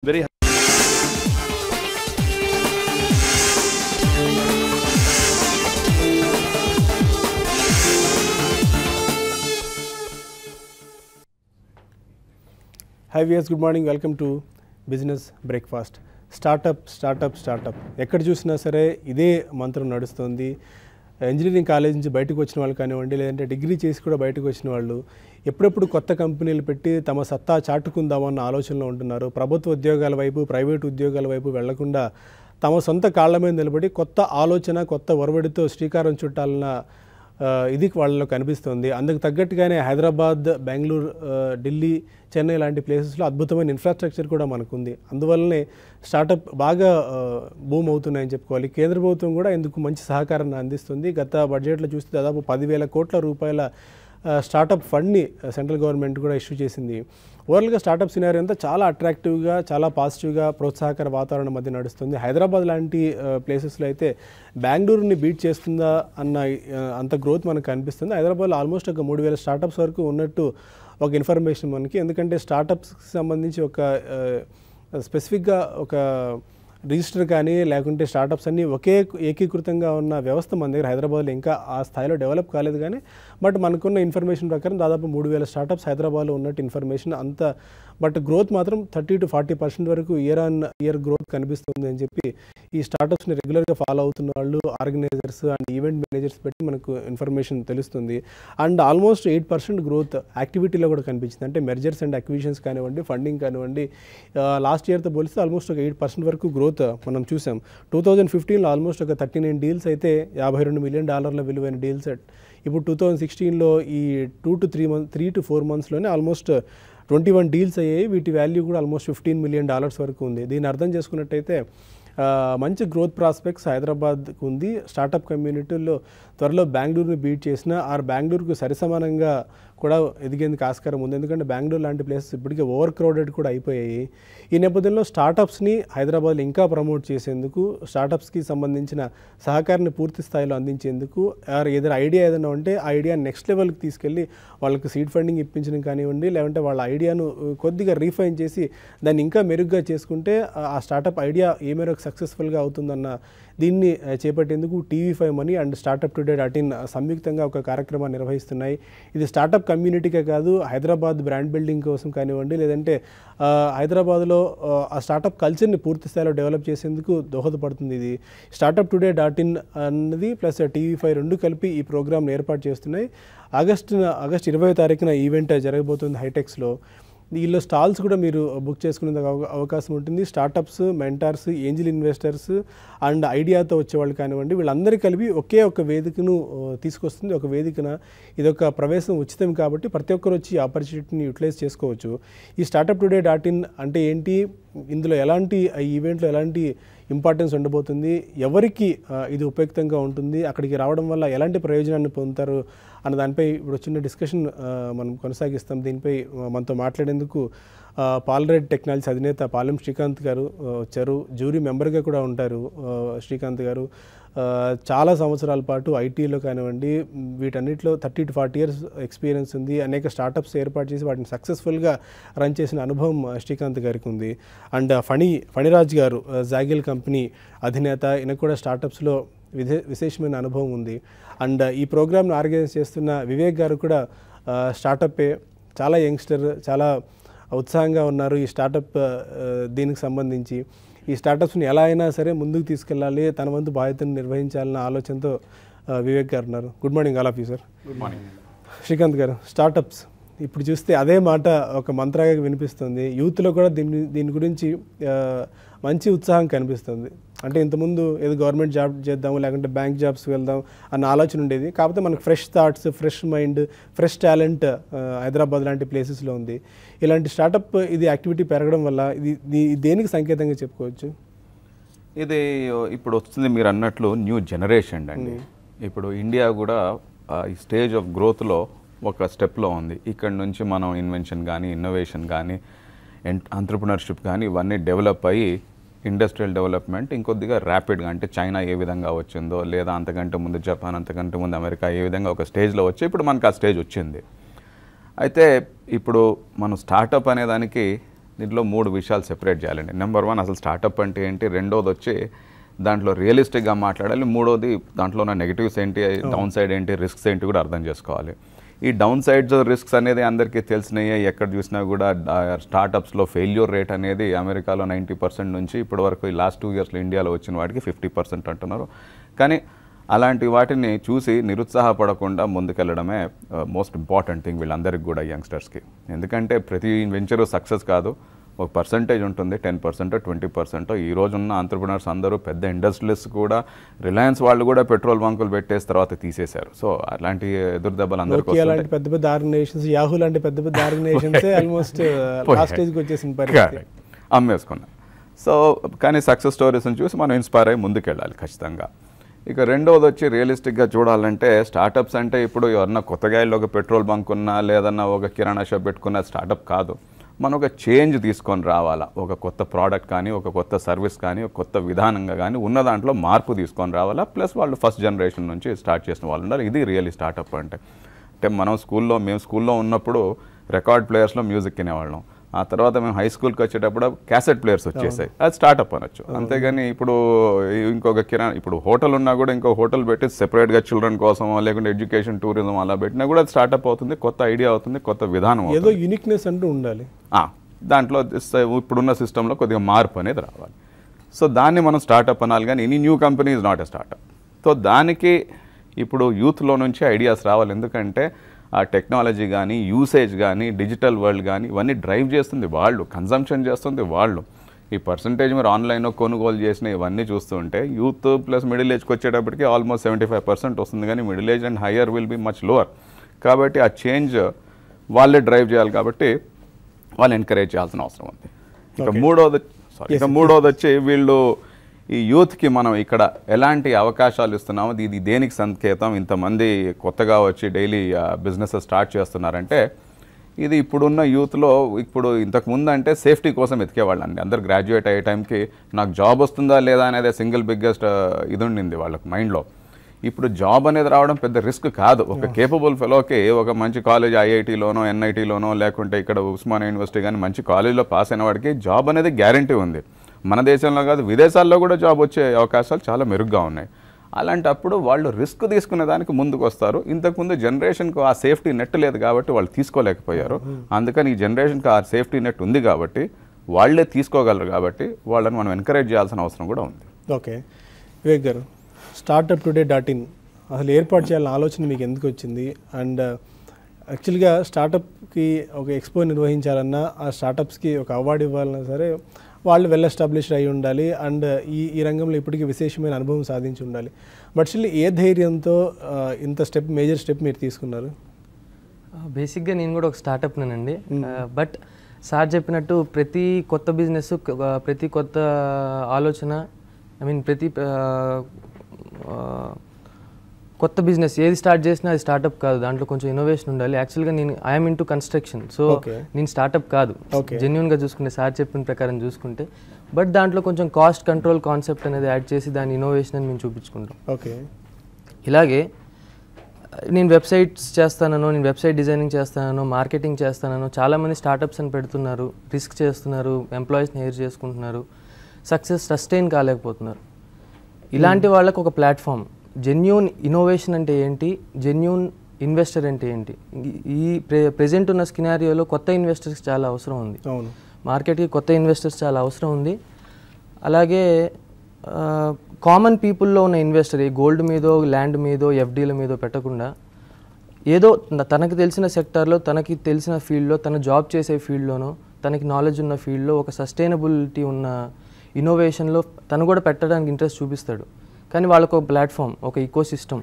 Very Hi viewers, good morning. Welcome to Business Breakfast. Startup ఎక్కడ చూసినా సరే ఇదే మంత్రం నడుస్తుంది. ఇంజనీరింగ్ కాలేజ్ నుంచి బయటకు వచ్చిన వాళ్ళు కానివ్వండి, లేదంటే డిగ్రీ చేసి కూడా బయటకు వచ్చిన వాళ్ళు ఎప్పుడెప్పుడు కొత్త కంపెనీలు పెట్టి తమ సత్తా చాటుకుందామన్న ఆలోచనలో ఉంటున్నారు. ప్రభుత్వ ఉద్యోగాల వైపు, ప్రైవేట్ ఉద్యోగాల వైపు వెళ్లకుండా తమ సొంత కాళ్ల మీద నిలబడి కొత్త ఆలోచన, కొత్త ఒరవడితో శ్రీకారం చుట్టాలన్న ఇది వాళ్ళలో కనిపిస్తుంది. అందుకు తగ్గట్టుగానే హైదరాబాద్, బెంగళూరు, ఢిల్లీ, చెన్నై లాంటి ప్లేసెస్లో అద్భుతమైన ఇన్ఫ్రాస్ట్రక్చర్ కూడా మనకుంది. అందువల్లనే స్టార్టప్ బాగా బూమ్ అవుతున్నాయని చెప్పుకోవాలి. కేంద్ర ప్రభుత్వం కూడా ఇందుకు మంచి సహకారాన్ని అందిస్తుంది. గత బడ్జెట్లో చూస్తే దాదాపు 10,000 కోట్ల రూపాయల స్టార్టప్ ఫండ్ని సెంట్రల్ గవర్నమెంట్ కూడా ఇష్యూ చేసింది. ఓవరాల్గా స్టార్టప్ సినారియో అంతా చాలా అట్రాక్టివ్గా, చాలా పాజిటివ్గా, ప్రోత్సాహకర వాతావరణం మధ్య నడుస్తుంది. హైదరాబాద్ లాంటి ప్లేసెస్లో అయితే బెంగళూరుని బీట్ చేస్తుందా అన్న అంత గ్రోత్ మనకు కనిపిస్తుంది. హైదరాబాద్లో ఆల్మోస్ట్ ఒక 3,000 స్టార్టప్స్ వరకు ఉన్నట్టు ఒక ఇన్ఫర్మేషన్ మనకి. ఎందుకంటే స్టార్టప్స్కి సంబంధించి ఒక స్పెసిఫిక్గా ఒక రిజిస్టర్ కానీ లేకుంటే స్టార్టప్స్ అన్నీ ఏకీకృతంగా ఉన్న వ్యవస్థ మన దగ్గర హైదరాబాద్లో ఇంకా ఆ స్థాయిలో డెవలప్ కాలేదు. కానీ బట్ మనకున్న ఇన్ఫర్మేషన్ ప్రకారం దాదాపు 3,000 స్టార్టప్స్ హైదరాబాద్లో ఉన్నట్టు ఇన్ఫర్మేషన్ అంత. బట్ గ్రోత్ మాత్రం 30 to 40% వరకు ఇయర్ ఆన్ ఇయర్ గ్రోత్ కనిపిస్తుంది అని చెప్పి ఈ స్టార్టప్స్ని రెగ్యులర్గా ఫాలో అవుతున్న వాళ్ళు, ఆర్గనైజర్స్ అండ్ ఈవెంట్ మేనేజర్స్ పెట్టి మనకు ఇన్ఫర్మేషన్ తెలుస్తుంది. అండ్ ఆల్మోస్ట్ 8% గ్రోత్ యాక్టివిటీలో కూడా కనిపించింది. అంటే మెర్జర్స్ అండ్ అక్విజిషన్స్ కానివ్వండి, ఫండింగ్ కానివ్వండి, లాస్ట్ ఇయర్తో పోలిస్తే ఆల్మోస్ట్ ఒక 8% వరకు గ్రోత్ మనం చూసాం. 2015లో ఆల్మోస్ట్ ఒక 39 డీల్స్ అయితే $52 మిలియన్ విలువైన డీల్స్. ఇప్పుడు 2016లో ఈ 3 to 4 మంత్స్లోనే ఆల్మోస్ట్ 21 డీల్స్ అయ్యాయి. వీటి వాల్యూ కూడా ఆల్మోస్ట్ $15 మిలియన్ వరకు ఉంది. దీన్ని అర్థం చేసుకున్నట్టయితే మంచి గ్రోత్ ప్రాస్పెక్ట్స్ హైదరాబాద్కు ఉంది. స్టార్టప్ కమ్యూనిటీలో త్వరలో బెంగళూరుని బీట్ చేసిన బెంగళూరుకు సరిసమానంగా కూడా ఎదిగేందుకు ఆస్కారం ఉంది. ఎందుకంటే బెంగళూరు లాంటి ప్లేసెస్ ఇప్పటికే ఓవర్ క్రౌడెడ్ కూడా అయిపోయాయి. ఈ నేపథ్యంలో స్టార్టప్స్ని హైదరాబాద్లో ఇంకా ప్రమోట్ చేసేందుకు, స్టార్టప్స్కి సంబంధించిన సహకారాన్ని పూర్తి స్థాయిలో అందించేందుకు ఏదైనా ఐడియా ఏదైనా ఉంటే ఆ ఐడియాని నెక్స్ట్ లెవెల్కి తీసుకెళ్ళి వాళ్ళకి సీడ్ ఫండింగ్ ఇప్పించడం కానివ్వండి, లేదంటే వాళ్ళ ఐడియాను కొద్దిగా రీఫైన్ చేసి దాన్ని ఇంకా మెరుగ్గా చేసుకుంటే ఆ స్టార్టప్ ఐడియా ఏ మేరకు సక్సెస్ఫుల్గా అవుతుందన్న దీన్ని చేపట్టేందుకు TV5 మనీ అండ్ startuptoday.in సంయుక్తంగా ఒక కార్యక్రమాన్ని నిర్వహిస్తున్నాయి. ఇది స్టార్టప్ కమ్యూనిటీకే కాదు, హైదరాబాద్ బ్రాండ్ బిల్డింగ్ కోసం కానివ్వండి, లేదంటే హైదరాబాద్లో ఆ స్టార్టప్ కల్చర్ని పూర్తి స్థాయిలో డెవలప్ చేసేందుకు దోహదపడుతుంది. ఇది startuptoday.in అన్నది ప్లస్ TV5 రెండు కలిపి ఈ ప్రోగ్రామ్ని ఏర్పాటు చేస్తున్నాయి. ఆగస్టు 20వ తారీఖున ఈవెంట్ జరగబోతుంది హైటెక్స్లో. దీనిలో స్టాల్స్ కూడా మీరు బుక్ చేసుకునే అవకాశం ఉంటుంది. Startups, mentors, angel investors and ఐడియాతో వచ్చేవాళ్ళు కానివ్వండి, వీళ్ళందరూ కలిపి ఒకే ఒక వేదికను తీసుకొస్తుంది. ఒక వేదికన ఇదొక ప్రవేశం ఉచితం కాబట్టి ప్రతి ఒక్కరు వచ్చి ఈ ఆపర్చునిటీని యూటిలైజ్ చేసుకోవచ్చు. ఈ startuptoday.in అంటే ఏంటి, ఇందులో ఎలాంటి ఈవెంట్లో ఎలాంటి ఇంపార్టెన్స్ ఉండబోతుంది, ఎవరికి ఇది ఉపయుక్తంగా ఉంటుంది, అక్కడికి రావడం వల్ల ఎలాంటి ప్రయోజనాన్ని పొందుతారు అన్న దానిపై ఇప్పుడు చిన్న డిస్కషన్ మనం కొనసాగిస్తాం. దీనిపై మనతో మాట్లాడేందుకు పాలరెడ్ టెక్నాలజీస్ అధినేత పాలెం శ్రీకాంత్ గారు వచ్చారు. జ్యూరీ మెంబర్గా కూడా ఉంటారు శ్రీకాంత్ గారు. చాలా సంవత్సరాల పాటు ఐటీలో కానివ్వండి, వీటన్నిటిలో 30 to 40 years ఎక్స్పీరియన్స్ ఉంది. అనేక స్టార్టప్స్ ఏర్పాటు చేసి వాటిని సక్సెస్ఫుల్గా రన్ చేసిన అనుభవం శ్రీకాంత్ గారికి ఉంది. అండ్ ఫణిరాజ్ గారు జాగిల్ కంపెనీ అధినేత, ఈయనకు కూడా స్టార్టప్స్లో విశేషమైన అనుభవం ఉంది. అండ్ ఈ ప్రోగ్రామ్ను ఆర్గనైజ్ చేస్తున్న వివేక్ గారు కూడా స్టార్టప్పే, చాలా యంగ్స్టర్, చాలా ఉత్సాహంగా ఉన్నారు ఈ స్టార్టప్ దీనికి సంబంధించి. ఈ స్టార్టప్స్ని ఎలా అయినా సరే ముందుకు తీసుకెళ్ళాలి, తన వంతు బాధ్యతను నిర్వహించాలన్న ఆలోచనతో వివేక్ గారు ఉన్నారు. Good morning all of you sir. Good morning. Srikanth గారు, స్టార్టప్స్ ఇప్పుడు చూస్తే అదే మాట ఒక మంత్రాగా వినిపిస్తుంది. యూత్లో కూడా దీని గురించి మంచి ఉత్సాహం కనిపిస్తుంది. అంటే ఇంతకుముందు ఏదో గవర్నమెంట్ జాబ్ చేద్దాము, లేకుంటే బ్యాంక్ జాబ్స్ వెళ్దాం అన్న ఆలోచన ఉండేది. కాకపోతే మనకు fresh thoughts, fresh mind, fresh talent Hyderabad లాంటి ప్లేసెస్లో ఉంది. ఇలాంటి స్టార్టప్ ఇది యాక్టివిటీ పెరగడం వల్ల ఇది దేనికి సంకేతంగా చెప్పుకోవచ్చు? ఇది ఇప్పుడు వస్తుంది మీరు అన్నట్లు న్యూ జనరేషన్ అండి. ఇప్పుడు ఇండియా కూడా ఈ స్టేజ్ ఆఫ్ గ్రోత్లో ఒక స్టెప్లో ఉంది. ఇక్కడ నుంచి మనం ఇన్వెన్షన్ కానీ, ఇన్నోవేషన్ కానీ, ఎంటర్‌ప్రెన్యూర్‌షిప్ కానీ ఇవన్నీ డెవలప్ అయ్యి ఇండస్ట్రియల్ డెవలప్మెంట్ ఇంకొద్దిగా ర్యాపిడ్గా, అంటే చైనా ఏ విధంగా వచ్చిందో, లేదా అంతకంటే ముందు జపాన్, అంతకంటే ముందు అమెరికా ఏ విధంగా ఒక స్టేజ్లో వచ్చి ఇప్పుడు మనకు ఆ స్టేజ్ వచ్చింది. అయితే ఇప్పుడు మనం స్టార్టప్ అనేదానికి దీంట్లో 3 విషయాలు సెపరేట్ చేయాలండి. నెంబర్ 1 అసలు స్టార్టప్ అంటే ఏంటి, రెండోది వచ్చి దాంట్లో రియలిస్టిక్గా మాట్లాడాలి, మూడోది దాంట్లో ఉన్న నెగిటివ్స్ ఏంటి, డౌన్ సైడ్ ఏంటి, రిస్క్స్ ఏంటి కూడా అర్థం చేసుకోవాలి. ఈ డౌన్ సైడ్స్ రిస్క్స్ అనేది అందరికీ తెలిసినాయి. ఎక్కడ చూసినా కూడా స్టార్టప్స్లో ఫెయిల్యూర్ రేట్ అనేది అమెరికాలో 90% నుంచి ఇప్పటి వరకు ఈ లాస్ట్ 2 ఇయర్స్లో ఇండియాలో వచ్చిన వాటికి 50% అంటున్నారు. కానీ అలాంటి వాటిని చూసి నిరుత్సాహపడకుండా ముందుకెళ్ళడమే మోస్ట్ ఇంపార్టెంట్ థింగ్ వీళ్ళందరికీ కూడా, యంగ్స్టర్స్కి. ఎందుకంటే ప్రతి వెంచరు సక్సెస్ కాదు, ఒక పర్సంటేజ్ ఉంటుంది, 10% 20%. ఈ రోజు ఉన్న ఆంటర్ప్రినర్స్ అందరూ పెద్ద ఇండస్ట్రియలిస్ట్ కూడా, రిలయన్స్ వాళ్ళు కూడా పెట్రోల్ బంకులు పెట్టేసి తర్వాత తీసేశారు. సో అలాంటి ఎదురు దెబ్బలు అందరికీ అలాంటి పెద్ద పెద్ద ఆర్గనైజేషన్స్, యాహూ లాంటి పెద్ద పెద్ద ఆర్గనైజేషన్స్ ఆల్మోస్ట్ లాస్ట్ స్టేజ్కి వచ్చేసిన పరిస్థితి, అమ్మేసుకున్నాం. సో కానీ సక్సెస్ స్టోరీస్ని చూసి మనం ఇన్స్పైర్ అయ్యి ముందుకెళ్ళాలి ఖచ్చితంగా. ఇక రెండవది వచ్చి రియలిస్టిక్గా చూడాలంటే స్టార్టప్స్ అంటే ఇప్పుడు ఎవరన్నా కొత్తగా ఒక పెట్రోల్ బంక్ ఉన్నా లేదన్నా ఒక కిరాణా షాప్ పెట్టుకున్న స్టార్టప్ కాదు. మనం ఒక చేంజ్ తీసుకొని రావాలా, ఒక కొత్త ప్రోడక్ట్ కానీ, ఒక కొత్త సర్వీస్ కానీ, ఒక కొత్త విధానంగా కానీ ఉన్న దాంట్లో మార్పు తీసుకొని రావాలా. ప్లస్ వాళ్ళు ఫస్ట్ జనరేషన్ నుంచి స్టార్ట్ చేసిన వాళ్ళు ఉండాలి. ఇది రియల్లీ స్టార్టప్ అంటే. మేము స్కూల్లో ఉన్నప్పుడు రికార్డ్ ప్లేయర్స్లో మ్యూజిక్ వినేవాళ్ళం. ఆ తర్వాత మేము హై స్కూల్కి వచ్చేటప్పుడు క్యాసెట్ ప్లేయర్స్ వచ్చేసాయి, అది స్టార్టప్ అనొచ్చు. అంతేగాని ఇప్పుడు ఇంకొక ఇప్పుడు హోటల్ ఉన్నా కూడా ఇంకో హోటల్ పెట్టి సెపరేట్గా చిల్డ్రన్ కోసం లేకుంటే ఎడ్యుకేషన్ టూరిజం అలా పెట్టినా కూడా అది స్టార్టప్ అవుతుంది, కొత్త ఐడియా అవుతుంది, కొత్త విధానం, ఏదో యూనిక్నెస్ అంటూ ఉండాలి. దాంట్లో ఇప్పుడున్న సిస్టంలో కొద్దిగా మార్పు అనేది రావాలి. సో దాన్ని మనం స్టార్టప్ అనాలి. కానీ any new company is not a startup. So దానికి ఇప్పుడు యూత్లో నుంచి ఐడియాస్ రావాలి. ఎందుకంటే ఆ టెక్నాలజీ కానీ, యూసేజ్ కానీ, డిజిటల్ వరల్డ్ కానీ ఇవన్నీ డ్రైవ్ చేస్తుంది వాళ్ళు, కన్జంప్షన్ చేస్తుంది వాళ్ళు. ఈ పర్సంటేజ్ మీరు ఆన్లైన్లో కొనుగోలు చేసిన ఇవన్నీ చూస్తుంటే యూత్ ప్లస్ మిడిల్ ఏజ్కి వచ్చేటప్పటికి ఆల్మోస్ట్ 75% వస్తుంది. కానీ middle age and higher will be much lower. కాబట్టి ఆ చేంజ్ వాళ్ళే డ్రైవ్ చేయాలి. కాబట్టి వాళ్ళు ఎంకరేజ్ చేయాల్సిన అవసరం ఉంది. ఇక మూడోది వచ్చి వీళ్ళు ఈ యూత్కి మనం ఇక్కడ ఎలాంటి అవకాశాలు ఇస్తున్నామో ఇది దేనికి సంకేతం, ఇంతమంది కొత్తగా వచ్చి డైలీ బిజినెస్ స్టార్ట్ చేస్తున్నారంటే ఇది ఇప్పుడున్న యూత్లో ఇంతకుముందు అంటే సేఫ్టీ కోసం ఎతికేవాళ్ళండి. అందరు గ్రాడ్యుయేట్ అయ్యే టైంకి నాకు జాబ్ వస్తుందా లేదా అనేది సింగిల్ బిగ్గెస్ట్ ఇది ఉండింది వాళ్ళకి మైండ్లో. ఇప్పుడు జాబ్ అనేది రావడం పెద్ద రిస్క్ కాదు. ఒక కేపబుల్ ఫెలోకి ఒక మంచి కాలేజ్ ఐఐటీలోనో ఎన్ఐటీలోనో లేకుంటే ఇక్కడ ఉస్మానియా యూనివర్సిటీ కానీ మంచి కాలేజ్లో పాస్ అయిన వాడికి జాబ్ అనేది గ్యారంటీ ఉంది. మన దేశంలో కాదు విదేశాల్లో కూడా జాబ్ వచ్చే అవకాశాలు చాలా మెరుగ్గా ఉన్నాయి. అలాంటప్పుడు వాళ్ళు రిస్క్ తీసుకునే దానికి ముందుకు వస్తారు. ఇంతకుముందు జనరేషన్కు ఆ సేఫ్టీ నెట్ లేదు కాబట్టి వాళ్ళు తీసుకోలేకపోయారు. అందుకని ఈ జనరేషన్కి ఆ సేఫ్టీ నెట్ ఉంది కాబట్టి వాళ్ళే తీసుకోగలరు. కాబట్టి వాళ్ళని మనం ఎంకరేజ్ చేయాల్సిన అవసరం కూడా ఉంది. ఓకే వివేక్ గారు, startuptoday.in అసలు ఏర్పాటు చేయాలన్న ఆలోచన మీకు ఎందుకు వచ్చింది? అండ్ యాక్చువల్గా స్టార్టప్కి ఒక ఎక్స్పో నిర్వహించాలన్నా, ఆ స్టార్టప్స్కి ఒక అవార్డు ఇవ్వాలన్నా సరే వాళ్ళు వెల్ ఎస్టాబ్లిష్డ్ అయి ఉండాలి అండ్ ఈ రంగంలో ఇప్పటికీ విశేషమైన అనుభవం సాధించి ఉండాలి. బట్ స్టిల్ ఏ ధైర్యంతో ఇంత మేజర్ స్టెప్ మీరు తీసుకున్నారు? బేసిక్గా నేను కూడా ఒక స్టార్టప్నేనండి. బట్ సార్ చెప్పినట్టు ప్రతి కొత్త బిజినెస్, ప్రతి కొత్త ఆలోచన, ప్రతి కొత్త బిజినెస్ ఏది స్టార్ట్ చేసినా అది స్టార్టప్ కాదు, దాంట్లో కొంచెం ఇన్నోవేషన్ ఉండాలి. యాక్చువల్గా నేను ఐఎమ్ ఇంటూ కన్స్ట్రక్షన్, సో నేను స్టార్టప్ కాదు జెన్యున్గా చూసుకుంటే, సార్ చెప్పిన ప్రకారం చూసుకుంటే. బట్ దాంట్లో కొంచెం కాస్ట్ కంట్రోల్ కాన్సెప్ట్ అనేది యాడ్ చేసి దాని ఇన్నోవేషన్ అని మేము చూపించుకుంటాం. ఓకే, ఇలాగే నేను వెబ్సైట్స్ చేస్తానో, నేను వెబ్సైట్ డిజైనింగ్ చేస్తానో, మార్కెటింగ్ చేస్తానో, చాలామంది స్టార్టప్స్ అని పెడుతున్నారు, రిస్క్ చేస్తున్నారు, ఎంప్లాయీస్ని హైర్ చేసుకుంటున్నారు, సక్సెస్ సస్టైన్ కాలేకపోతున్నారు. ఇలాంటి వాళ్ళకు ఒక ప్లాట్ఫామ్, జెన్యూన్ ఇన్నోవేషన్ అంటే ఏంటి, జెన్యూన్ ఇన్వెస్టర్ అంటే ఏంటి, ఈ ప్రెజెంట్ ఉన్న స్కినారియోలో కొత్త ఇన్వెస్టర్స్ చాలా అవసరం ఉంది. మార్కెట్కి కొత్త ఇన్వెస్టర్స్ చాలా అవసరం ఉంది. అలాగే కామన్ పీపుల్లో ఉన్న ఇన్వెస్టర్ గోల్డ్ మీదో, ల్యాండ్ మీదో, ఎఫ్డీల మీదో పెట్టకుండా ఏదో తనకు తెలిసిన సెక్టార్లో, తనకి తెలిసిన ఫీల్డ్లో, తన జాబ్ చేసే ఫీల్డ్లోనో, తనకి నాలెడ్జ్ ఉన్న ఫీల్డ్లో ఒక సస్టైనబిలిటీ ఉన్న ఇన్నోవేషన్లో తను కూడా పెట్టడానికి ఇంట్రెస్ట్ చూపిస్తాడు. కానీ వాళ్ళకు ఒక ప్లాట్ఫామ్, ఒక ఈకో సిస్టమ్,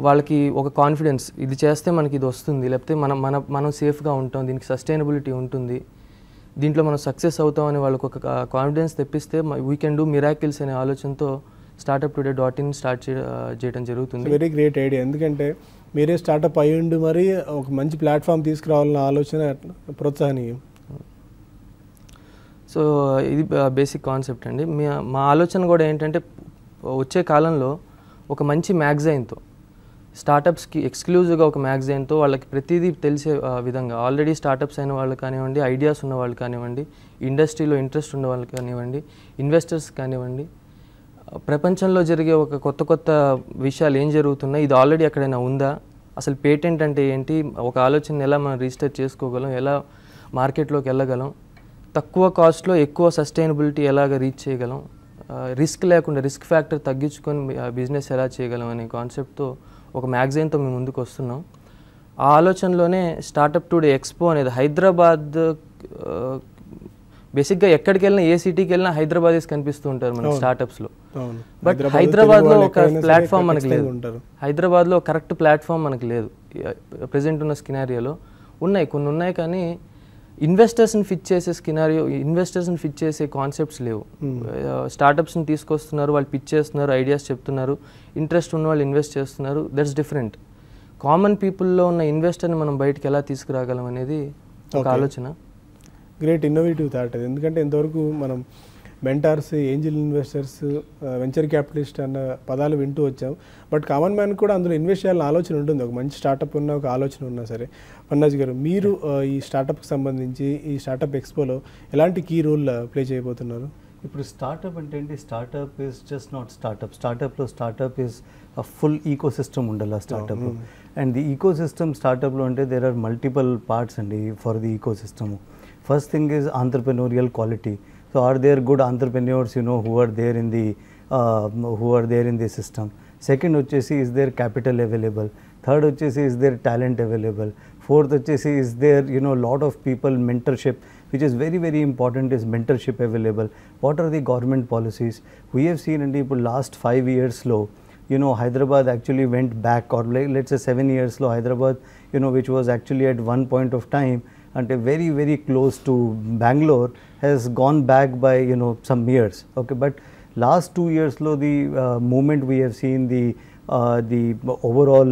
వాళ్ళకి ఒక కాన్ఫిడెన్స్, ఇది చేస్తే మనకి ఇది వస్తుంది, లేకపోతే మనం సేఫ్గా ఉంటాం, దీనికి సస్టైనబిలిటీ ఉంటుంది, దీంట్లో మనం సక్సెస్ అవుతామని వాళ్ళకు ఒక కాన్ఫిడెన్స్ తెప్పిస్తే వీ కెన్ డూ మిరాకిల్స్ అనే ఆలోచనతో startuptoday.in స్టార్ట్ చేయడం జరుగుతుంది. Very great idea. ఎందుకంటే మీరే స్టార్టప్ అయ్యిండు, మరి ఒక మంచి ప్లాట్ఫామ్ తీసుకురావాలన్న ఆలోచన ప్రోత్సాహనీయం. సో ఇది బేసిక్ కాన్సెప్ట్ అండి. మా ఆలోచన కూడా ఏంటంటే వచ్చే కాలంలో ఒక మంచి మ్యాగజైన్తో స్టార్టప్స్కి ఎక్స్క్లూజివ్గా ఒక మ్యాగజైన్తో వాళ్ళకి ప్రతిదీ తెలిసే విధంగా ఆల్రెడీ స్టార్టప్స్ అయిన వాళ్ళు కానివ్వండి, ఐడియాస్ ఉన్న వాళ్ళు కానివ్వండి, ఇండస్ట్రీలో ఇంట్రెస్ట్ ఉన్న వాళ్ళు కానివ్వండి, ఇన్వెస్టర్స్ కానివ్వండి, ప్రపంచంలో జరిగే ఒక కొత్త విషయాలు ఏం జరుగుతున్నాయి, ఇది ఆల్రెడీ ఎక్కడైనా ఉందా, అసలు పేటెంట్ అంటే ఏంటి, ఒక ఆలోచన ఎలా మనం రిజిస్టర్ చేసుకోగలం, ఎలా మార్కెట్లోకి వెళ్ళగలం, తక్కువ కాస్ట్లో ఎక్కువ సస్టైనబిలిటీ ఎలాగ రీచ్ చేయగలం, రిస్క్ లేకుండా రిస్క్ ఫ్యాక్టర్ తగ్గించుకొని బిజినెస్ ఎలా చేయగలం అనే కాన్సెప్ట్తో ఒక మ్యాగజైన్తో మేము ముందుకు వస్తున్నాం. ఆ ఆలోచనలోనే స్టార్టప్ టుడే ఎక్స్పో అనేది హైదరాబాద్, బేసిక్గా ఎక్కడికి వెళ్ళినా ఏ సిటీకి వెళ్ళినా హైదరాబాదీస్ కనిపిస్తూ ఉంటారు మనకి స్టార్టప్స్లో. బట్ హైదరాబాద్లో ఒక ప్లాట్ఫామ్ మనకు లేదు, హైదరాబాద్లో కరెక్ట్ ప్లాట్ఫామ్ మనకు లేదు. ప్రజెంట్ ఉన్న స్కినారియోలో కొన్ని ఉన్నాయి కానీ ఇన్వెస్టర్స్ని ఫిట్ చేసే ఇన్వెస్టర్స్ని ఫిట్ చేసే కాన్సెప్ట్స్ లేవు. స్టార్టప్స్ని తీసుకొస్తున్నారు, వాళ్ళు పిచ్ చేస్తున్నారు, ఐడియాస్ చెప్తున్నారు, ఇంట్రెస్ట్ ఉన్న వాళ్ళు ఇన్వెస్ట్ చేస్తున్నారు, దట్స్ డిఫరెంట్. కామన్ పీపుల్లో ఉన్న ఇన్వెస్టర్ని మనం బయటకు ఎలా తీసుకురాగలం అనేది ఒక ఆలోచన. గ్రేట్ ఇన్నోవేటివ్ థాట్ అది. ఎందుకంటే ఇంతవరకు మనం mentors, angel investors, venture capitalist అన్న పదాలు వింటూ వచ్చాం. బట్ కామన్ మ్యాన్ కూడా అందులో ఇన్వెస్ట్ చేయాలని ఆలోచన ఉంటుంది, ఒక మంచి స్టార్టప్ ఉన్న ఒక ఆలోచన ఉన్నా సరే. పన్నాజ్ గారు, మీరు ఈ స్టార్టప్కి సంబంధించి ఈ స్టార్టప్ ఎక్స్పోలో ఎలాంటి కీ రోల్ ప్లే చేయబోతున్నారు? ఇప్పుడు స్టార్టప్ అంటే ఏంటి? స్టార్టప్ ఈజ్ జస్ట్ నాట్ స్టార్టప్లో startup is a full ecosystem ఉండాలి ఆ స్టార్టప్లో. అండ్ ది ఈకో సిస్టమ్ స్టార్టప్లో అంటే దేర్ ఆర్ మల్టిపుల్ పార్ట్స్ అండి for the ecosystem. First thing is entrepreneurial quality. So are there good entrepreneurs, who are there in the system? Second vachesi, is there capital available? Third vachesi, is there talent available? Fourth vachesi, is there lot of people mentorship, which is very very important, is mentorship available? What are the government policies? We have seen in the last 5 years low, Hyderabad actually went back, or let's say 7 years low, Hyderabad, which was actually at one point of time and very very close to Bangalore, has gone back by some years. Okay, but last 2 years lo the movement we have seen, the overall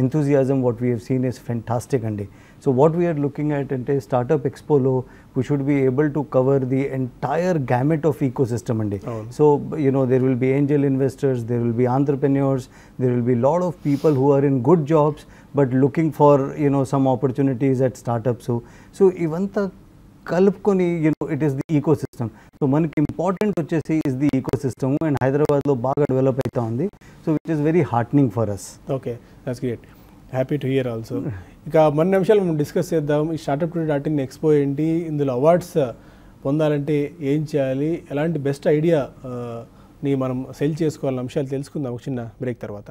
enthusiasm what we have seen is fantastic. And so what we are looking at in Startup Expo lo, we should be able to cover the entire gamut of ecosystem. And so there will be angel investors, there will be entrepreneurs, there will be a lot of people who are in good jobs but looking for some opportunities at startups. So ivanta kalupkoni, it is the ecosystem. So manaki important vachesi is the ecosystem, and Hyderabad lo baga develop aitha undi, so which is very heartening for us. Okay, that's great. Happy to hear also. ఇక మన నిమిషాలు మనం discuss చేద్దాం. ఈ startup today expo ఏంటి, ఇందులో awards పొందాలంటే ఏం చేయాలి, ఎలాంటి బెస్ట్ ఐడియా ని మనం సెల్ చేసుకోవాలన్న అంశాలు తెలుసుకుందాం ఒక చిన్న బ్రేక్ తర్వాత.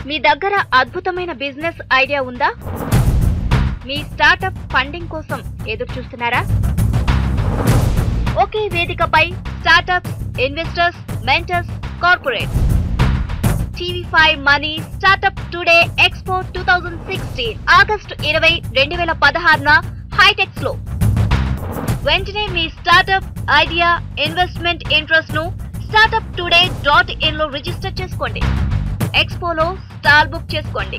మీ దగ్గర అద్భుతమైన బిజినెస్ ఐడియా ఉందా? మీ స్టార్టప్ ఫండింగ్ కోసం ఎదురు చూస్తున్నారా? ఒకే వేదికపై startups, investors, mentors, corporate. TV5 money startup today expo 2016 August 20, 2016న హైటెక్స్ లో. వెంటనే మీ స్టార్టప్ ఐడియా, ఇన్వెస్ట్మెంట్ ఇంట్రెస్ట్ ను startuptoday.in లో రిజిస్టర్ చేసుకోండి. ఎక్స్పోలో స్టాల్ బుక్ చేసుకోండి.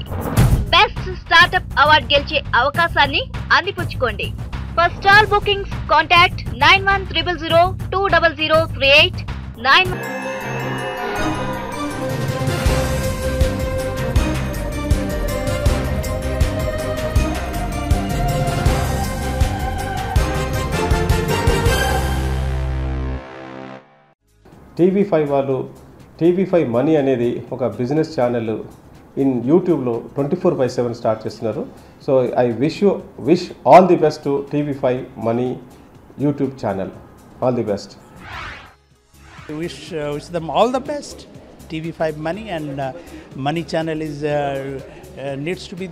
బెస్ట్ స్టార్టప్ అవార్డు గెలిచే అవకాశాన్ని అందిపుచ్చుకోండి. For stall bookings contact 9100020038 9. TV5 వాళ్ళు TV5 మనీ అనేది ఒక బిజినెస్ ఛానల్ ఇన్ యూట్యూబ్లో 24/7 స్టార్ట్ చేస్తున్నారు. So I wish all the best to TV5 money YouTube channel. All the best. I wish them all the best. TV5 Money, and Money Channel is needs to be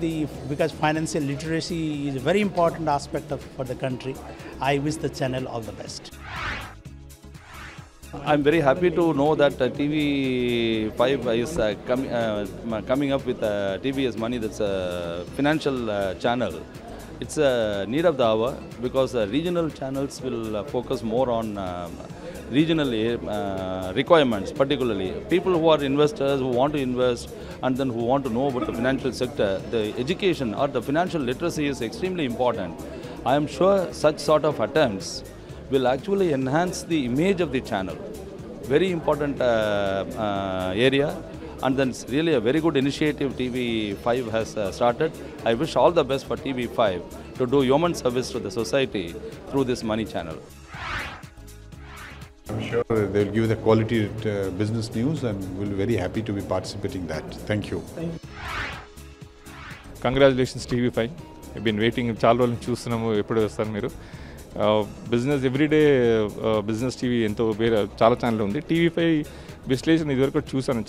because financial literacy is a very important aspect for the country. I wish the channel all the best. I'm very happy to know that TV5 is coming up with TVS Money. That's a financial channel. It's a need of the hour because regional channels will focus more on regional requirements, particularly people who are investors who want to invest and then who want to know about the financial sector. The education or the financial literacy is extremely important. I am sure such sort of attempts will actually enhance the image of the channel. Very important area, and then it's really a very good initiative TV5 has started. I wish all the best for TV5 to do human service to the society through this Money Channel. I'm sure they'll give the quality business news, and we'll be very happy to be participating in that. Thank you. Congratulations TV5. I've been waiting చాలా రోజులు చూస్తున్నాము ఎప్పుడు వస్తారు మీరు business everyday business TV ఎంతో వేరే చాలా channel ఉంది TV5 విశ్లేషణ ఇదివరకు చూసాను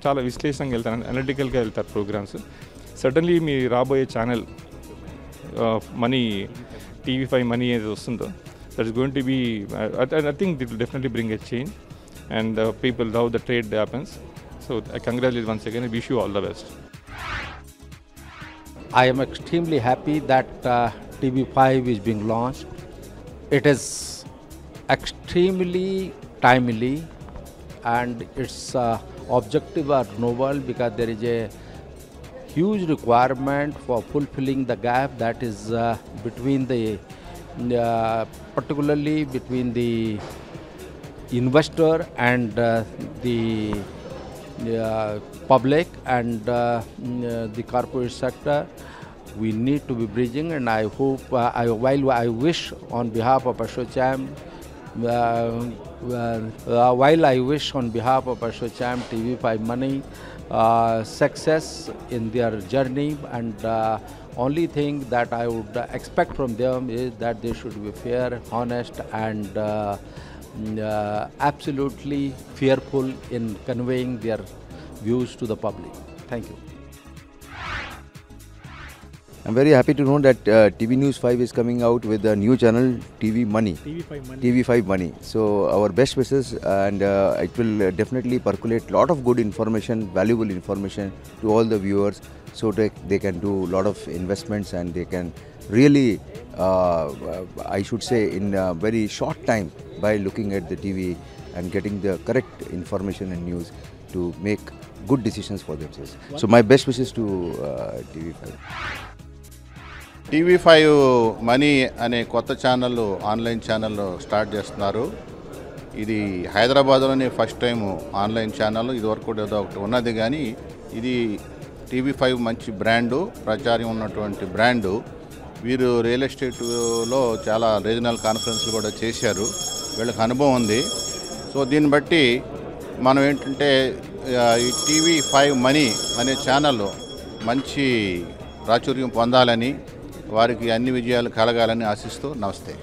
చాలా విశ్లేషణగా వెళ్తాను అనలిటికల్గా వెళ్తారు ప్రోగ్రామ్స్ సడన్లీ మీ రాబోయే ఛానల్ మనీ TV5 మనీ ఏది వస్తుందో that is going to be I think it will definitely bring a change and people how the trade happens. So I congratulate once again and wish you all the best. I am extremely happy that TV5 is being launched. It is extremely timely and its objective are noble because there is a huge requirement for fulfilling the gap that is between the particularly between the investor and the public and the corporate sector. We need to be bridging, and I hope, while I wish on behalf of Ashocham, while I wish on behalf of Ashocham TV5 Money success in their journey, and only thing that I would expect from them is that they should be fair, honest, and absolutely fearful in conveying their views to the public. Thank you. I'm very happy to know that TV News 5 is coming out with a new channel, TV5 Money. So our best wishes, and it will definitely percolate lot of good information, valuable information to all the viewers, so that they can do a lot of investments and they can really, I should say, in a very short time, by looking at the TV and getting the correct information and news, to make good decisions for themselves. So my best wishes to TV5. TV5 money అనే కొత్త channel online channel start చేస్తున్నారు. ఇది హైదరాబాద్లోనే first time online channel. ఇదివరకు కూడా ఏదో ఒకటి ఉన్నది, కానీ ఇది TV5 మంచి బ్రాండు, ప్రాచుర్యం ఉన్నటువంటి బ్రాండు. వీరు రియల్ ఎస్టేట్లో చాలా రీజనల్ కాన్ఫరెన్స్లు కూడా చేశారు, వీళ్ళకి అనుభవం ఉంది. సో దీన్ని బట్టి మనం ఏంటంటే ఈ TV5 మనీ అనే ఛానల్ మంచి ప్రాచుర్యం పొందాలని, వారికి అన్ని విజయాలు కలగాలని ఆశిస్తూ నమస్తే.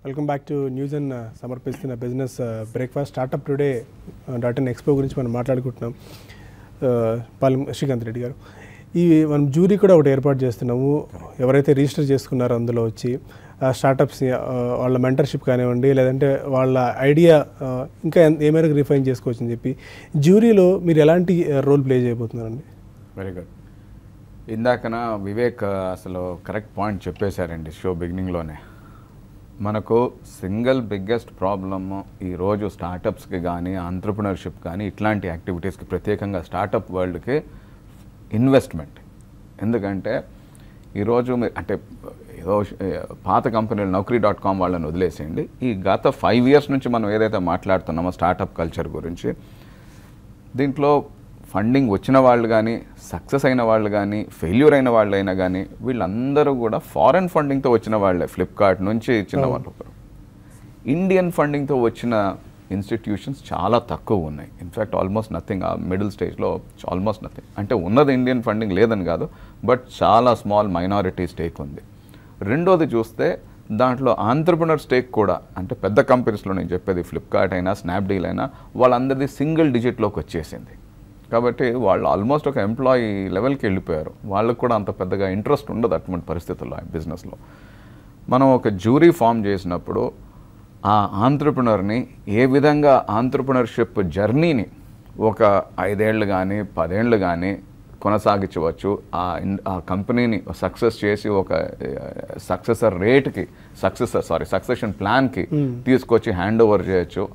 Welcome back to news and సమర్పిస్తున్న business breakfast startup today .in expo గురించి మనం మాట్లాడుకుంటున్నాం. పాలెం శ్రీకాంత్ రెడ్డి గారు, ఈ మనం జ్యూరీ కూడా ఒకటి ఏర్పాటు చేస్తున్నాము. ఎవరైతే రిజిస్టర్ చేసుకున్నారో అందులో వచ్చి స్టార్టప్స్ వాళ్ళ మెంటర్షిప్ కానివ్వండి, లేదంటే వాళ్ళ ఐడియా ఇంకా ఏ మేరకు రిఫైన్ చేసుకోవచ్చు అని చెప్పి జ్యూరీలో మీరు ఎలాంటి రోల్ ప్లే చేయబోతున్నారండి? Very good. ఇందాకన వివేక్ అసలు కరెక్ట్ పాయింట్ చెప్పేశారండి షో బిగినింగ్లోనే. మనకు సింగిల్ బిగ్గెస్ట్ ప్రాబ్లమ్ ఈరోజు స్టార్టప్స్కి కానీ ఆంట్రప్రినర్షిప్ కానీ ఇట్లాంటి యాక్టివిటీస్కి ప్రత్యేకంగా స్టార్టప్ వరల్డ్కి ఇన్వెస్ట్మెంట్. ఎందుకంటే ఈరోజు అంటే ఏదో పాత కంపెనీలు Naukri.com వాళ్ళని వదిలేసేయండి, ఈ గత 5 years నుంచి మనం ఏదైతే మాట్లాడుతున్నామో స్టార్టప్ కల్చర్ గురించి, దీంట్లో ఫండింగ్ వచ్చిన వాళ్ళు కానీ సక్సెస్ అయిన వాళ్ళు కానీ ఫెయిల్యూర్ అయిన వాళ్ళు అయినా కానీ వీళ్ళందరూ కూడా ఫారెన్ ఫండింగ్తో వచ్చిన వాళ్ళే. ఫ్లిప్కార్ట్ నుంచి చిన్న వాళ్ళు, ఇండియన్ ఫండింగ్తో వచ్చిన ఇన్స్టిట్యూషన్స్ చాలా తక్కువ ఉన్నాయి. In fact almost nothing. ఆ మిడిల్ స్టేజ్లో ఆల్మోస్ట్ నథింగ్. అంటే ఉన్నది ఇండియన్ ఫండింగ్ లేదని కాదు, బట్ చాలా స్మాల్ మైనారిటీ స్టేక్ ఉంది. రెండోది చూస్తే దాంట్లో ఆంట్రప్రినర్ స్టేక్ కూడా, అంటే పెద్ద కంపెనీస్లో నేను చెప్పేది ఫ్లిప్కార్ట్ అయినా స్నాప్డీల్ అయినా వాళ్ళందరిది సింగిల్ డిజిట్లోకి వచ్చేసింది. కాబట్టి వాళ్ళు ఆల్మోస్ట్ ఒక ఎంప్లాయీ లెవెల్కి వెళ్ళిపోయారు. వాళ్ళకు కూడా అంత పెద్దగా ఇంట్రెస్ట్ ఉండదు అటువంటి పరిస్థితుల్లో బిజినెస్లో. మనం ఒక జ్యూరీ ఫామ్ చేసినప్పుడు ఆ ఆంట్రప్రినర్ని ఏ విధంగా ఆంట్రప్రినర్షిప్ జర్నీని ఒక 5 ఏళ్ళు కానీ 10 ఏళ్ళు కానీ కొనసాగించవచ్చు, ఆ కంపెనీని సక్సెస్ చేసి ఒక సక్సెషన్ ప్లాన్కి తీసుకొచ్చి హ్యాండ్ ఓవర్ చేయొచ్చు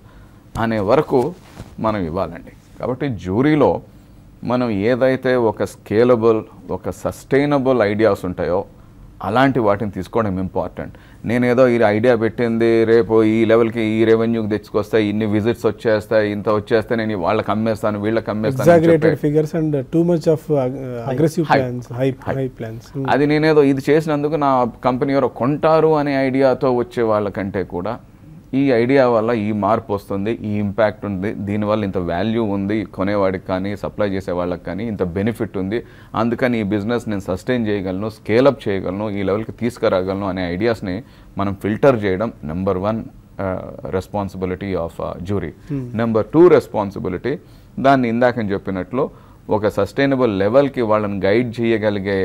అనే వరకు మనం ఇవ్వాలండి. కాబట్టి జ్యూరీలో మనం ఏదైతే ఒక స్కేలబుల్, ఒక సస్టైనబుల్ ఐడియాస్ ఉంటాయో అలాంటి వాటిని తీసుకోవడం ఇంపార్టెంట్. నేనేదో ఈ ఐడియా పెట్టింది రేపు ఈ లెవెల్కి ఈ రెవెన్యూకి తెచ్చుకొస్తాయి, ఇన్ని విజిట్స్ వచ్చేస్తాయి, ఇంత వచ్చేస్తే నేను వాళ్ళకి అమ్మేస్తాను వీళ్ళకి అమ్మేస్తాను, అది నేనేదో ఇది చేసినందుకు నా కంపెనీ ఎవరో కొంటారు అనే ఐడియాతో వచ్చే వాళ్ళకంటే కూడా ఈ ఐడియా వల్ల ఈ మార్పు వస్తుంది, ఈ ఇంపాక్ట్ ఉంది, దీనివల్ల ఇంత వాల్యూ ఉంది, కొనేవాడికి కానీ సప్లై చేసే వాళ్ళకి కానీ ఇంత బెనిఫిట్ ఉంది, అందుకని ఈ బిజినెస్ నేను సస్టైన్ చేయగలను, స్కేలప్ చేయగలను, ఈ లెవెల్కి తీసుకురాగలను అనే ఐడియాస్ని మనం ఫిల్టర్ చేయడం number 1 responsibility of jury. Number 2 responsibility, దాన్ని ఇందాక చెప్పినట్లు ఒక సస్టైనబుల్ లెవెల్కి వాళ్ళని గైడ్ చేయగలిగే,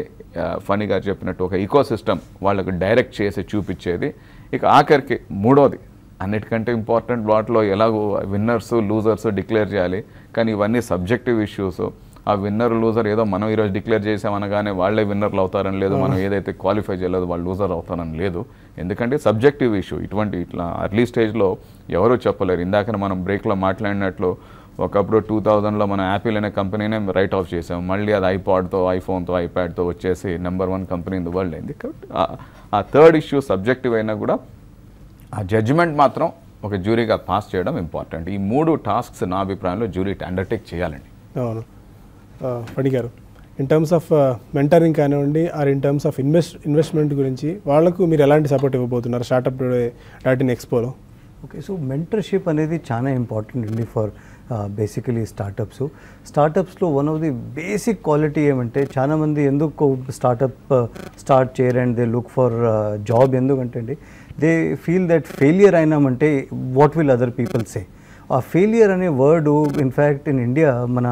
ఫనీ గారు చెప్పినట్టు ఒక ఈకో సిస్టమ్ వాళ్ళకు డైరెక్ట్ చేసి చూపించేది. ఇక ఆఖరికి మూడోది అన్నిటికంటే ఇంపార్టెంట్, వాటిలో ఎలాగో విన్నర్స్ లూజర్స్ డిక్లేర్ చేయాలి. కానీ ఇవన్నీ సబ్జెక్టివ్ ఇష్యూస్. ఆ విన్నర్ లూజర్ ఏదో మనం ఈరోజు డిక్లేర్ చేసామనగానే వాళ్ళే విన్నర్లు అవుతారని లేదు, మనం ఏదైతే క్వాలిఫై చేయలేదు వాళ్ళు లూజర్ అవుతారని లేదు. ఎందుకంటే సబ్జెక్టివ్ ఇష్యూ. ఇట్లా అర్లీ స్టేజ్లో ఎవరూ చెప్పలేరు. ఇందాక మనం బ్రేక్లో మాట్లాడినట్లు ఒకప్పుడు 2000లో మన యాపిల్ అనే కంపెనీనే రైట్ ఆఫ్ చేసాం, మళ్ళీ అది ఐపాడ్తో ఐఫోన్తో ఐప్యాడ్తో వచ్చేసి number 1 company in the world అయింది. కాబట్టి ఆ థర్డ్ ఇష్యూ సబ్జెక్టివ్ అయినా కూడా ఆ జడ్జిమెంట్ మాత్రం ఒక జ్యూరీగా పాస్ చేయడం ఇంపార్టెంట్. ఈ 3 టాస్క్స్ నా అభిప్రాయంలో జ్యూరీ అండర్టేక్ చేయాలండి. అవును. Phani garu, in terms of mentoring కానివ్వండి or in terms of investment గురించి వాళ్ళకు మీరు ఎలాంటి సపోర్ట్ ఇవ్వబోతున్నారు startup.in ఎక్స్పోలో? ఓకే, సో మెంటర్షిప్ అనేది చాలా ఇంపార్టెంట్ అండి ఫర్ బేసికలీ స్టార్టప్స్లో one of the basic quality ఏమంటే చాలామంది ఎందుకు స్టార్ట్ చేయరు and they look for job. ఎందుకంటే అండి దే ఫీల్ దట్ ఫెయిలియర్ అయినామంటే what will other people say. ఆ ఫెయిలియర్ అనే వర్డ్ ఇన్ఫ్యాక్ట్ ఇన్ ఇండియా మన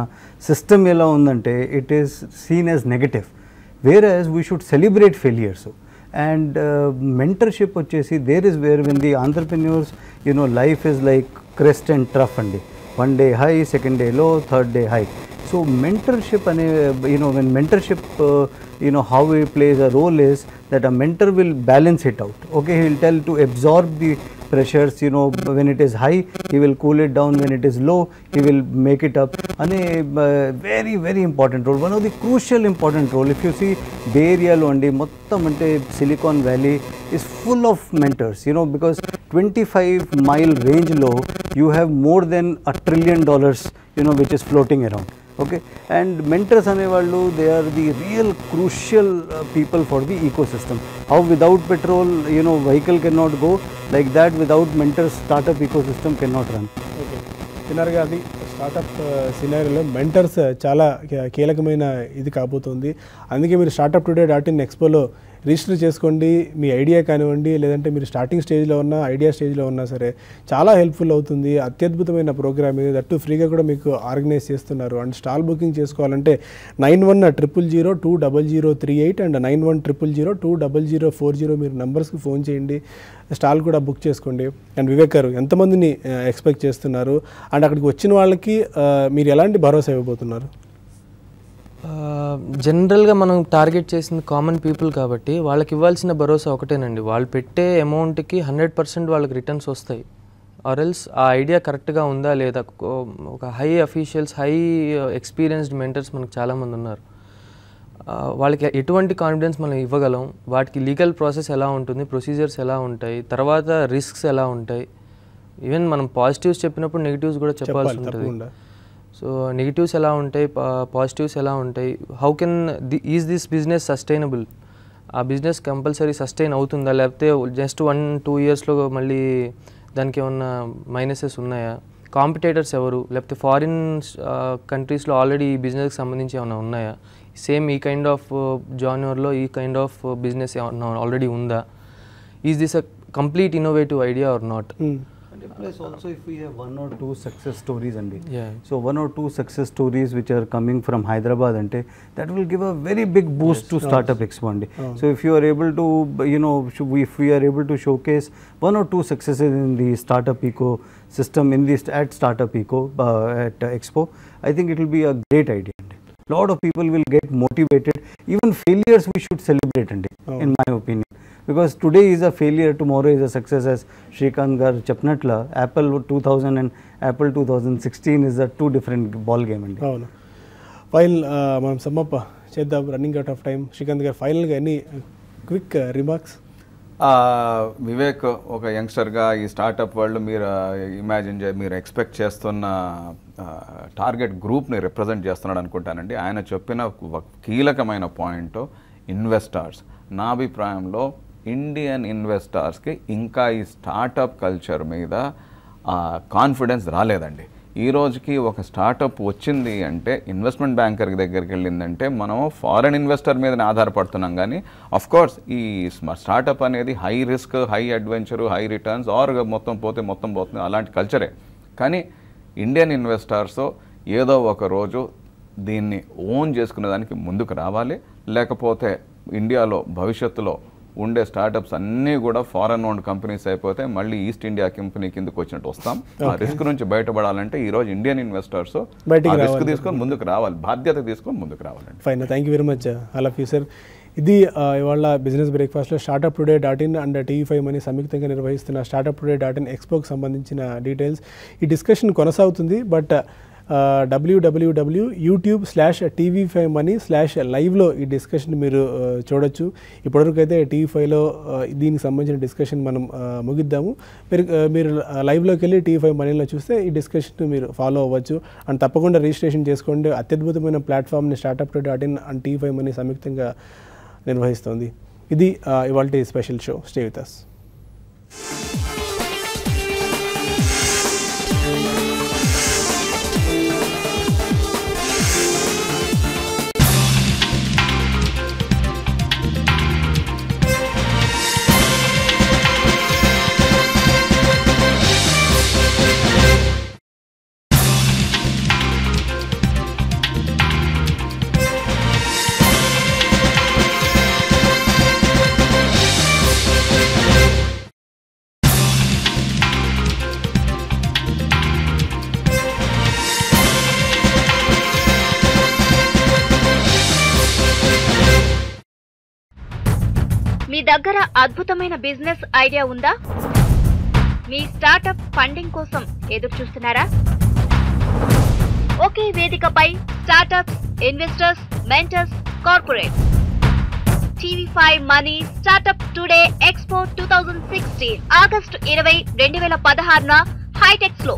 సిస్టమ్ ఎలా ఉందంటే it is seen as negative, whereas we should celebrate failures. And mentorship వచ్చేసి there is where win the entrepreneur's life is like crest and trough అండి. 1 day high, 2nd day low, 3rd day high. So mentorship ane when mentorship how it plays a role is that a mentor will balance it out. Okay, he will tell to absorb the pressures, when it is high he will cool it down, when it is low he will make it up. And a very very important role, one of the crucial important role. If you see Bay Area lo andi mottam ante Silicon Valley is full of mentors, because 25-mile range lo you have more than $1 trillion which is floating around. Okay, and mentors anevallu they are the real crucial people for the ecosystem. How without petrol vehicle cannot go, like that without mentors startup ecosystem cannot run. Okay, విన్నారుగా అది startup సినారియోలో mentors చాలా కీలకమైన ఇది కాబోతుంది. అందుకే మీరు startup.in ఎక్స్పోలో register చేసుకోండి. మీ idea కానివ్వండి, లేదంటే మీరు స్టార్టింగ్ స్టేజ్లో ఉన్న ఐడియా స్టేజ్లో ఉన్నా సరే చాలా హెల్ప్ఫుల్ అవుతుంది. అత్యద్భుతమైన ప్రోగ్రామ్ ఇది, దట్టు ఫ్రీగా కూడా మీకు ఆర్గనైజ్ చేస్తున్నారు. అండ్ స్టాల్ బుకింగ్ చేసుకోవాలంటే 9100002038 అండ్ 9100002040 మీరు నంబర్స్కి ఫోన్ చేయండి, స్టాల్ కూడా బుక్ చేసుకోండి. అండ్ వివేక్ గారు, ఎంతమందిని ఎక్స్పెక్ట్ చేస్తున్నారు అండ్ అక్కడికి వచ్చిన వాళ్ళకి మీరు ఎలాంటి భరోసా ఇవ్వబోతున్నారు? జనరల్గా మనం టార్గెట్ చేసింది కామన్ పీపుల్ కాబట్టి వాళ్ళకి ఇవ్వాల్సిన భరోసా ఒకటేనండి. వాళ్ళు పెట్టే అమౌంట్కి 100% వాళ్ళకి రిటర్న్స్ వస్తాయి. ఆర్ ఎల్స్ ఆ ఐడియా కరెక్ట్గా ఉందా లేదా. ఒక high officials, high experienced mentors మనకు చాలామంది ఉన్నారు. వాళ్ళకి ఎటువంటి కాన్ఫిడెన్స్ మనం ఇవ్వగలం, వాటికి లీగల్ ప్రాసెస్ ఎలా ఉంటుంది, ప్రొసీజర్స్ ఎలా ఉంటాయి, తర్వాత రిస్క్స్ ఎలా ఉంటాయి. ఈవెన్ మనం పాజిటివ్స్ చెప్పినప్పుడు నెగిటివ్స్ కూడా చెప్పాల్సి ఉంటుంది. సో నెగిటివ్స్ ఎలా ఉంటాయి, పాజిటివ్స్ ఎలా ఉంటాయి, how can is this business sustainable, ఆ బిజినెస్ కంపల్సరీ సస్టైన్ అవుతుందా, లేకపోతే జస్ట్ 1-2 ఇయర్స్లో మళ్ళీ దానికి ఏమన్నా మైనసెస్ ఉన్నాయా, కాంపిటేటర్స్ ఎవరు, లేకపోతే ఫారిన్ కంట్రీస్లో ఆల్రెడీ ఈ బిజినెస్కి సంబంధించి ఏమైనా ఉన్నాయా, సేమ్ ఈ కైండ్ ఆఫ్ జానర్లో ఈ కైండ్ ఆఫ్ బిజినెస్ ఏమన్నా ఆల్రెడీ ఉందా, is this a complete innovative idea or not. Plus also if we have 1 or 2 success stories and so 1 or 2 success stories which are coming from Hyderabad ante, that will give a very big boost to Startup Expo ante. So if you are able to, you know, if we are able to showcase 1 or 2 successes in the startup ecosystem in this at Startup Eco at Expo, I think it will be a great idea. Lot of people will get motivated. Even failures we should celebrate ante, in my opinion. Because today is a failure, tomorrow is a success, as Shrikant gar chepnatla. Apple 2000 and Apple 2016 is a 2 different ball game andi. అవును. Final మనం sum up చేద్దాం, running out of time. Srikanth గారు ఫైనల్గా any quick remarks? Vivek, ఒక యంగ్స్టర్గా ఈ startup world మీరు మీరు expect చేస్తున్న టార్గెట్ గ్రూప్ని రిప్రజెంట్ చేస్తున్నాడు అనుకుంటానండి. ఆయన చెప్పిన కీలకమైన పాయింట్ ఇన్వెస్టర్స్. నా అభిప్రాయంలో ఇండియన్ ఇన్వెస్టర్స్కి ఇంకా ఈ స్టార్టప్ కల్చర్ మీద కాన్ఫిడెన్స్ రాలేదండి. ఈ రోజుకి ఒక స్టార్టప్ వచ్చింది అంటే ఇన్వెస్ట్మెంట్ బ్యాంకర్ దగ్గరికి వెళ్ళిందంటే మనం ఫారెన్ ఇన్వెస్టర్ మీదనే ఆధారపడుతున్నాం. కానీ అఫ్కోర్స్ ఈ స్టార్టప్ అనేది high risk, high adventure, high returns, or మొత్తం పోతుంది అలాంటి కల్చరే. కానీ ఇండియన్ ఇన్వెస్టర్స్ ఏదో ఒక రోజు దీన్ని ఓన్ చేసుకునే దానికి ముందుకు రావాలి. లేకపోతే ఇండియాలో భవిష్యత్తులో ఉండే స్టార్టప్స్ అన్నీ కూడా ఫారెన్ ఓన్డ్ కంపెనీస్ అయిపోతే మళ్ళీ ఈస్ట్ ఇండియా కంపెనీ కిందకు వచ్చినట్టు వస్తాం. ఆ రిస్క్ నుంచి బయటపడాలంటే ఈరోజు ఇండియన్ ఇన్వెస్టర్స్ రిస్క్ తీసుకొని ముందుకు రావాలి, బాధ్యత తీసుకొని ముందుకు రావాలండి. Fine, thank you very much all of you sir. ఇది ఇవాళ బిజినెస్ బ్రేక్ఫాస్ట్లో startuptoday.in అండ్ TV5 Money సంయుక్తంగా నిర్వహిస్తున్న startuptoday.in ఎక్స్పోకి సంబంధించిన డీటెయిల్స్. ఈ డిస్కషన్ కొనసాగుతుంది. బట్ www.youtube/TV5 Money/liveలో ఈ డిస్కషన్ మీరు చూడొచ్చు. ఇప్పటివరకు అయితే TV5లో దీనికి సంబంధించిన డిస్కషన్ మనం ముగిద్దాము. మీరు లైవ్లోకి వెళ్ళి TV5 Moneyలో చూస్తే ఈ డిస్కషన్ మీరు ఫాలో అవ్వచ్చు. అండ్ తప్పకుండా రిజిస్ట్రేషన్ చేసుకోండి. అత్యద్భుతమైన ప్లాట్ఫామ్ని startuptoday.in అండ్ TV5 Money సంయుక్తంగా నిర్వహిస్తుంది. ఇది ఇవాల్టి special show. Stay with us. మీ దగ్గర అద్భుతమైన బిజినెస్ ఐడియా ఉందా? మీ స్టార్టప్ ఫండింగ్ కోసం ఎదురు చూస్తున్నారా? ఒకే వేదికపై startups, investors, mentors, corporate. TV5 Money startup today expo 2016 August 20, 2016న హైటెక్స్ లో.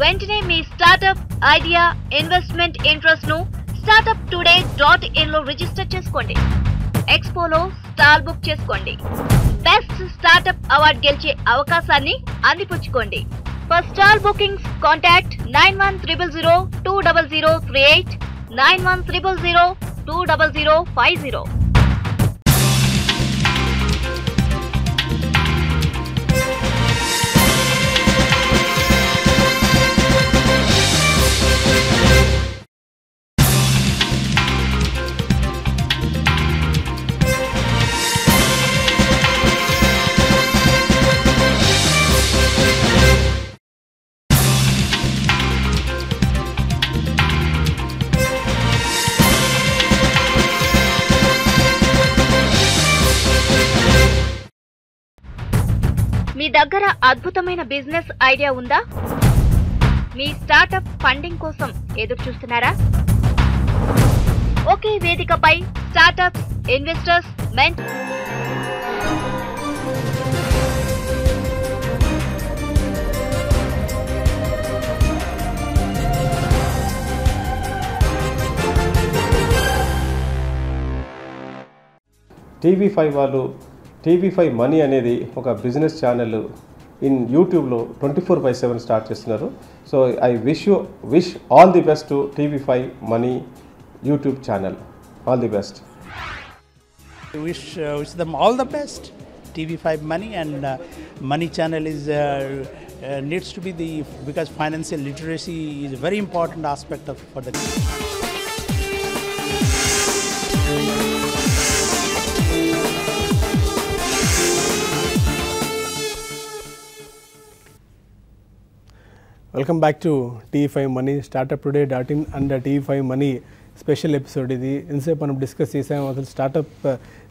వెంటనే మీ స్టార్టప్ ఐడియా, ఇన్వెస్ట్మెంట్ ఇంట్రెస్ట్ ను startuptoday.in లో రిజిస్టర్ చేసుకోండి. ఎక్స్పోలో స్టాల్ బుక్ చేసుకోండి. బెస్ట్ స్టార్టప్ అవార్డు గెలిచే అవకాశాన్ని అందిపుచ్చుకోండి. For stall bookings contact 9100020038, 9100020050. దగ్గర అద్భుతమైన బిజినెస్ ఐడియా ఉందా? మీ స్టార్టప్ ఫండింగ్ కోసం ఎదురు చూస్తున్నారా? ఒకే వేదికపై స్టార్టప్స్, ఇన్వెస్టర్స్, TV5 వాళ్ళు TV5 మనీ అనేది ఒక బిజినెస్ ఛానల్ ఇన్ యూట్యూబ్లో 24/7 స్టార్ట్ చేస్తున్నారు. So I wish all the best to TV5 money YouTube channel. All the best. I wish them all the best. TV5 Money and Money channel is needs to be because financial literacy is a very important aspect for the welcome back to TV5 money startuptoday.in and TV5 money special episode. ఇది ఇంతసేపు మనం discuss చేసాము అసలు startup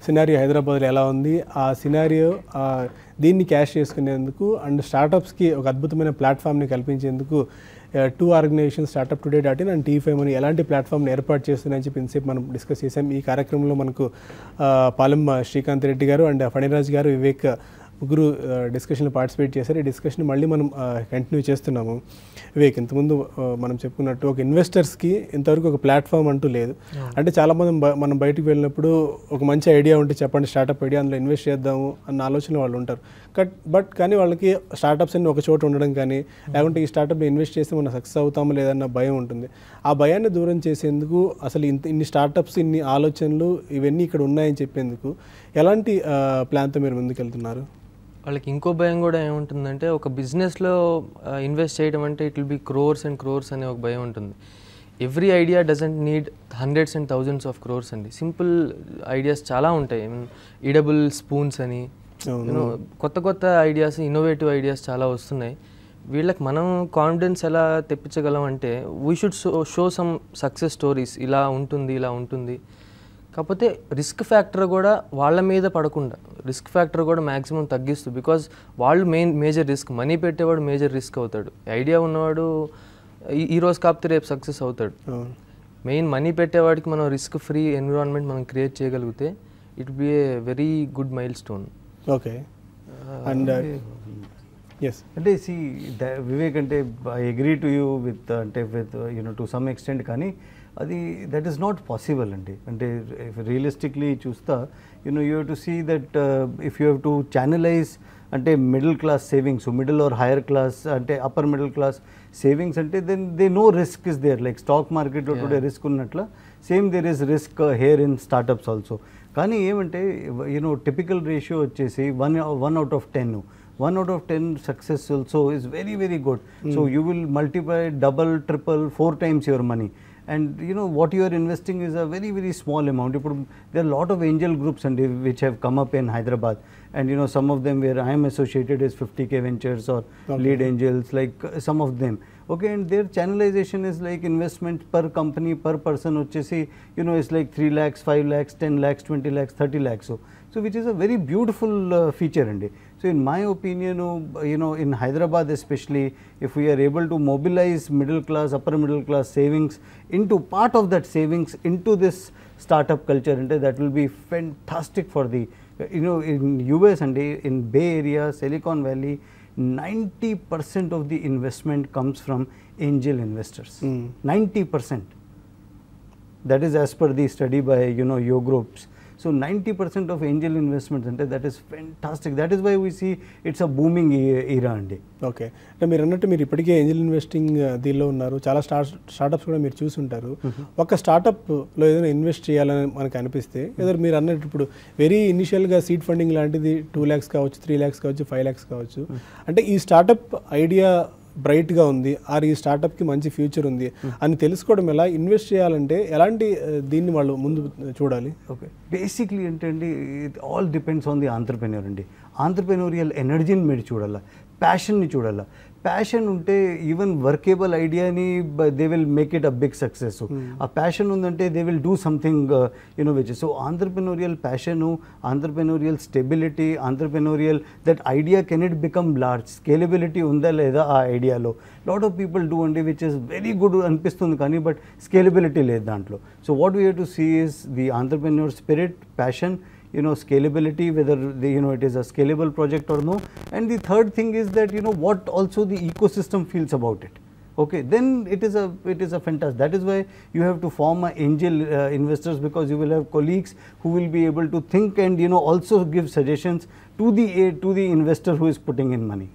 scenario హైదరాబాద్లో ఎలా ఉంది, ఆ scenario దీన్ని క్యాష్ చేసుకునేందుకు అండ్ స్టార్టప్స్కి ఒక అద్భుతమైన ప్లాట్ఫామ్ని కల్పించేందుకు two organisation startuptoday.in and TV5 money ఎలాంటి ప్లాట్ఫామ్ని ఏర్పాటు చేస్తున్నాయని చెప్పి ఇంతసేపు మనం డిస్కస్ చేసాం. ఈ కార్యక్రమంలో మనకు పాలెం శ్రీకాంత్ రెడ్డి గారు అండ్ ఫణిరాజ్ గారు, వివేక్ ముగ్గురు డిస్కషన్లో పార్టిసిపేట్ చేశారు. ఈ డిస్కషన్ మళ్ళీ మనం కంటిన్యూ చేస్తున్నాము. వివేక్, ఇంతకుముందు మనం చెప్పుకున్నట్టు ఒక ఇన్వెస్టర్స్కి ఇంతవరకు ఒక ప్లాట్ఫామ్ అంటూ లేదు. అంటే చాలామంది మనం బయటకు వెళ్ళినప్పుడు ఒక మంచి ఐడియా ఉంటే చెప్పండి, స్టార్టప్ ఐడియా, అందులో ఇన్వెస్ట్ చేద్దాము అన్న ఆలోచన వాళ్ళు ఉంటారు. కానీ వాళ్ళకి స్టార్టప్స్ అన్ని ఒక చోట ఉండడం కానీ, లేకుంటే ఈ స్టార్టప్లో ఇన్వెస్ట్ చేస్తే మనం సక్సెస్ అవుతామో లేదన్న భయం ఉంటుంది. ఆ భయాన్ని దూరం చేసేందుకు అసలు ఇన్ని స్టార్టప్స్, ఇన్ని ఆలోచనలు ఇవన్నీ ఇక్కడ ఉన్నాయని చెప్పేందుకు ఎలాంటి ప్లాన్తో మీరు ముందుకెళ్తున్నారు? వాళ్ళకి ఇంకో భయం కూడా ఏముంటుందంటే, ఒక బిజినెస్లో ఇన్వెస్ట్ చేయడం అంటే it will be crores and crores అనే ఒక భయం ఉంటుంది. Every idea doesn't need hundreds and thousands of crores అండి. సింపుల్ ఐడియాస్ చాలా ఉంటాయి. ఈడబుల్ స్పూన్స్ అని, కొత్త కొత్త ఐడియాస్, ఇన్నోవేటివ్ ఐడియాస్ చాలా వస్తున్నాయి. వీళ్ళకి మనం కాన్ఫిడెన్స్ ఎలా తెప్పించగలం అంటే, we should show some success stories. ఇలా ఉంటుంది. కాకపోతే రిస్క్ ఫ్యాక్టర్ కూడా వాళ్ళ మీద పడకుండా, రిస్క్ ఫ్యాక్టర్ కూడా మ్యాక్సిమం తగ్గిస్తూ, బికాజ్ వాళ్ళు మేజర్ రిస్క్, మనీ పెట్టేవాడు మేజర్ రిస్క్ అవుతాడు. ఐడియా ఉన్నవాడు ఈరోజు కాకపోతే రేపు సక్సెస్ అవుతాడు. మెయిన్ మనీ పెట్టేవాడికి మనం రిస్క్ ఫ్రీ ఎన్విరాన్మెంట్ మనం క్రియేట్ చేయగలిగితే it be a very good mile stone. Okay. And అంటే వివేక్, అంటే I agree to you with to some extent, కానీ అది దట్ ఈస్ నాట్ పాసిబుల్ అండి. అంటే రియలిస్టిక్లీ చూస్తా you have to see that if you have to channelise అంటే middle class savings, middle or higher class అంటే upper middle class savings అంటే then they no risk is there. Like stock మార్కెట్లో today risk ఉన్నట్ల same there is risk here in startups also. కానీ ఏమంటే typical ratio వచ్చేసి 1 out of 10. 1 out of 10 success also is very, very good. So you will multiply, double, triple, 4 times your money. And what you are investing is a very, very small amount. There are a lot of angel groups which have come up in Hyderabad, and some of them where I am associated is 50K Ventures or Lead Angels, like some of them. Okay, and their channelization is like investment per company, per person, it's like 3 lakhs, 5 lakhs, 10 lakhs, 20 lakhs, 30 lakhs. So which is a very beautiful feature. So in my opinion, in Hyderabad especially, if we are able to mobilize middle class, upper middle class savings into part of that savings into this startup culture, that will be fantastic for the, in US and in Bay Area, Silicon Valley, 90% of the investment comes from angel investors. 90%. That is as per the study by, Yo Groups. So 90% of angel investments, that is fantastic. That is why we see it's a booming era andi. Okay. అంటే మీరు అన్నట్టు మీరు ఇప్పటికే Angel investing దీనిలో ఉన్నారు, చాలా startups కూడా మీరు చూసుంటారు. ఒక స్టార్టప్లో ఏదైనా ఇన్వెస్ట్ చేయాలని మనకు అనిపిస్తే, ఏదో మీరు అన్నట్టు ఇప్పుడు వెరీ ఇనిషియల్గా సీడ్ ఫండింగ్ లాంటిది 2 lakhs కావచ్చు, 3 lakhs కావచ్చు, 5 lakhs కావచ్చు. అంటే ఈ స్టార్టప్ ఐడియా బ్రైట్గా ఉంది, ఆర్ ఈ స్టార్టప్కి మంచి ఫ్యూచర్ ఉంది అని తెలుసుకోవడం ఎలా, ఇన్వెస్ట్ చేయాలంటే ఎలాంటి దీన్ని వాళ్ళు ముందు చూడాలి? ఓకే, బేసిక్లీ ఏంటండి, it all depends on the entrepreneur అండి. ఆంటర్ప్రెన్యూరియల్ ఎనర్జీని మీరు చూడాలా, ప్యాషన్ని చూడాలా. ప్యాషన్ ఉంటే ఈవెన్ వర్కేబుల్ ఐడియాని they will make it a big success. ఆ ప్యాషన్ ఉందంటే they will do something which so entrepreneurial passion, entrepreneurial stability, entrepreneurial that idea can it become large, scalability ఉందా లేదా ఆ ఐడియాలో. లాట్ ఆఫ్ పీపుల్ డూ అండి which is very good అనిపిస్తుంది కానీ but scalability లేదు దాంట్లో. So what we have to see is the entrepreneur spirit, passion, scalability, whether it is a scalable project or no. And the third thing is that what also the ecosystem feels about it. Okay, then it is a fantastic. That is why you have to form a angel investors, because you will have colleagues who will be able to think and also give suggestions to the investor who is putting in money.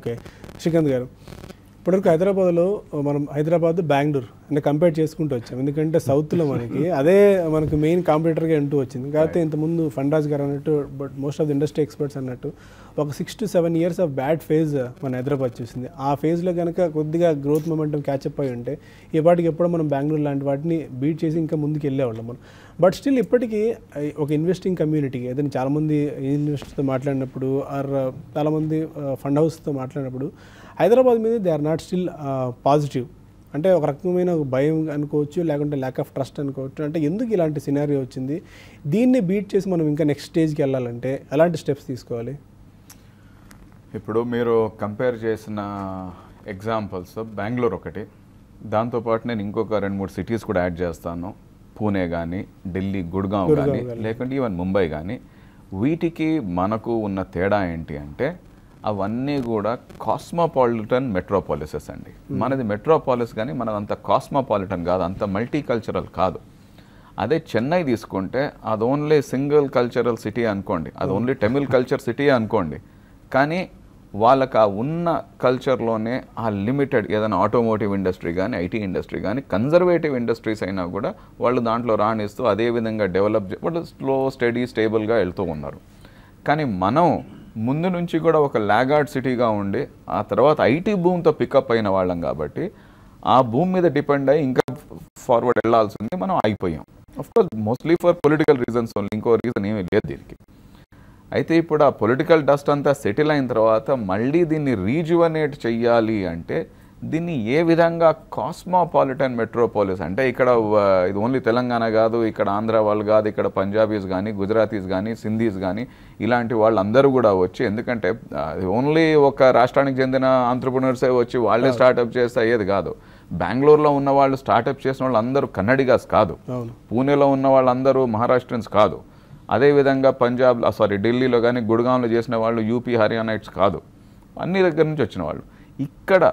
Okay, Shrikant garu. ఇప్పటివరకు హైదరాబాద్లో మనం హైదరాబాద్ బెంగళూరు అంటే compare చేసుకుంటూ వచ్చాం, ఎందుకంటే సౌత్లో మనకి అదే మనకు మెయిన్ కాంపిటేటర్గా అంటూ వచ్చింది. కాకపోతే ఇంతకుముందు ఫండ్రాజ్ గారు అన్నట్టు, but most of the industry experts అన్నట్టు ఒక 6 to 7 years of bad phase మన హైదరాబాద్ చూసింది. ఆ ఫేజ్లో కనుక కొద్దిగా గ్రోత్ మొమెంటం క్యాచప్ అయి ఉంటే ఈ పాటికి ఎప్పుడో మనం బెంగళూరు లాంటి వాటిని బీట్ చేసి ఇంకా ముందుకు వెళ్ళేవాళ్ళం మనం. బట్ స్టిల్ ఇప్పటికీ ఒక ఇన్వెస్టింగ్ కమ్యూనిటీకి ఏదైనా చాలామంది ఇన్వెస్టర్తో మాట్లాడినప్పుడు ఆర్ చాలామంది ఫండ్ హౌస్తో మాట్లాడినప్పుడు హైదరాబాద్ మీద they are not still positive. అంటే ఒక రకమైన భయం అనుకోవచ్చు, లేకుంటే ల్యాక్ ఆఫ్ ట్రస్ట్ అనుకోవచ్చు. అంటే ఎందుకు ఇలాంటి సినారియో వచ్చింది, దీన్ని బీట్ చేసి మనం ఇంకా నెక్స్ట్ స్టేజ్కి వెళ్ళాలంటే ఎలాంటి స్టెప్స్ తీసుకోవాలి? ఇప్పుడు మీరు కంపేర్ చేసిన ఎగ్జాంపుల్స్ బెంగళూరు ఒకటి, దాంతోపాటు నేను ఇంకొక 2-3 సిటీస్ కూడా యాడ్ చేస్తాను. పూణే కానీ, ఢిల్లీ, గుడ్గావ్ కానీ, లేకుంటే ఈవెన్ ముంబై కానీ. వీటికి మనకు ఉన్న తేడా ఏంటి అంటే అవన్నీ కూడా కాస్మోపాలిటన్ మెట్రోపాలిసెస్ అండి. మనది మెట్రోపాలిస్ కానీ మనదంత కాస్మోపాలిటన్ కాదు, అంత మల్టీ కల్చరల్ కాదు. అదే చెన్నై తీసుకుంటే అది ఓన్లీ సింగిల్ కల్చరల్ సిటీ అనుకోండి, అది ఓన్లీ తమిళ్ కల్చర్ సిటీ అనుకోండి, కానీ వాళ్ళకి ఆ ఉన్న కల్చర్లోనే ఆ లిమిటెడ్ ఏదైనా ఆటోమోటివ్ ఇండస్ట్రీ కానీ, ఐటీ ఇండస్ట్రీ కానీ, కన్జర్వేటివ్ ఇండస్ట్రీస్ అయినా కూడా వాళ్ళు దాంట్లో రాణిస్తూ అదేవిధంగా డెవలప్ వాళ్ళు స్లో స్టడీ స్టేబుల్గా వెళ్తూ ఉన్నారు. కానీ మనం ముందు నుంచి కూడా ఒక లాగార్డ్ సిటీగా ఉండి ఆ తర్వాత ఐటీ భూమితో పికప్ అయిన వాళ్ళం కాబట్టి ఆ భూమి మీద డిపెండ్ అయ్యి ఇంకా ఫార్వర్డ్ వెళ్ళాల్సింది మనం అయిపోయాం. Of course mostly for political reasons only, ఇంకో రీజన్ ఏమీ లేదు దీనికి. అయితే ఇప్పుడు ఆ పొలిటికల్ డస్ట్ అంతా సెటిల్ అయిన తర్వాత మళ్ళీ దీన్ని రీజువనేట్ చెయ్యాలి అంటే దీన్ని ఏ విధంగా కాస్మోపాలిటన్ మెట్రోపాలిస్ అంటే ఇక్కడ ఇది ఓన్లీ తెలంగాణ కాదు, ఇక్కడ ఆంధ్ర వాళ్ళు కాదు, ఇక్కడ పంజాబీస్ కానీ, గుజరాతీస్ కానీ, సింధీస్ కానీ ఇలాంటి వాళ్ళందరూ కూడా వచ్చి, ఎందుకంటే ఓన్లీ ఒక రాష్ట్రానికి చెందిన ఆంట్రప్రెన్యూర్సే వచ్చి వాళ్ళే స్టార్ట్అప్ చేస్తే అయ్యేది కాదు. బెంగళూరులో ఉన్న వాళ్ళు స్టార్ట్అప్ చేసిన వాళ్ళు అందరూ కన్నడిగాస్ కాదు, పూణేలో ఉన్న వాళ్ళందరూ మహారాష్ట్రన్స్ కాదు, అదేవిధంగా ఢిల్లీలో కానీ గుడ్గాంలో చేసిన వాళ్ళు యూపీ హర్యానాయిట్స్ కాదు, అన్ని దగ్గర నుంచి వచ్చిన వాళ్ళు. ఇక్కడ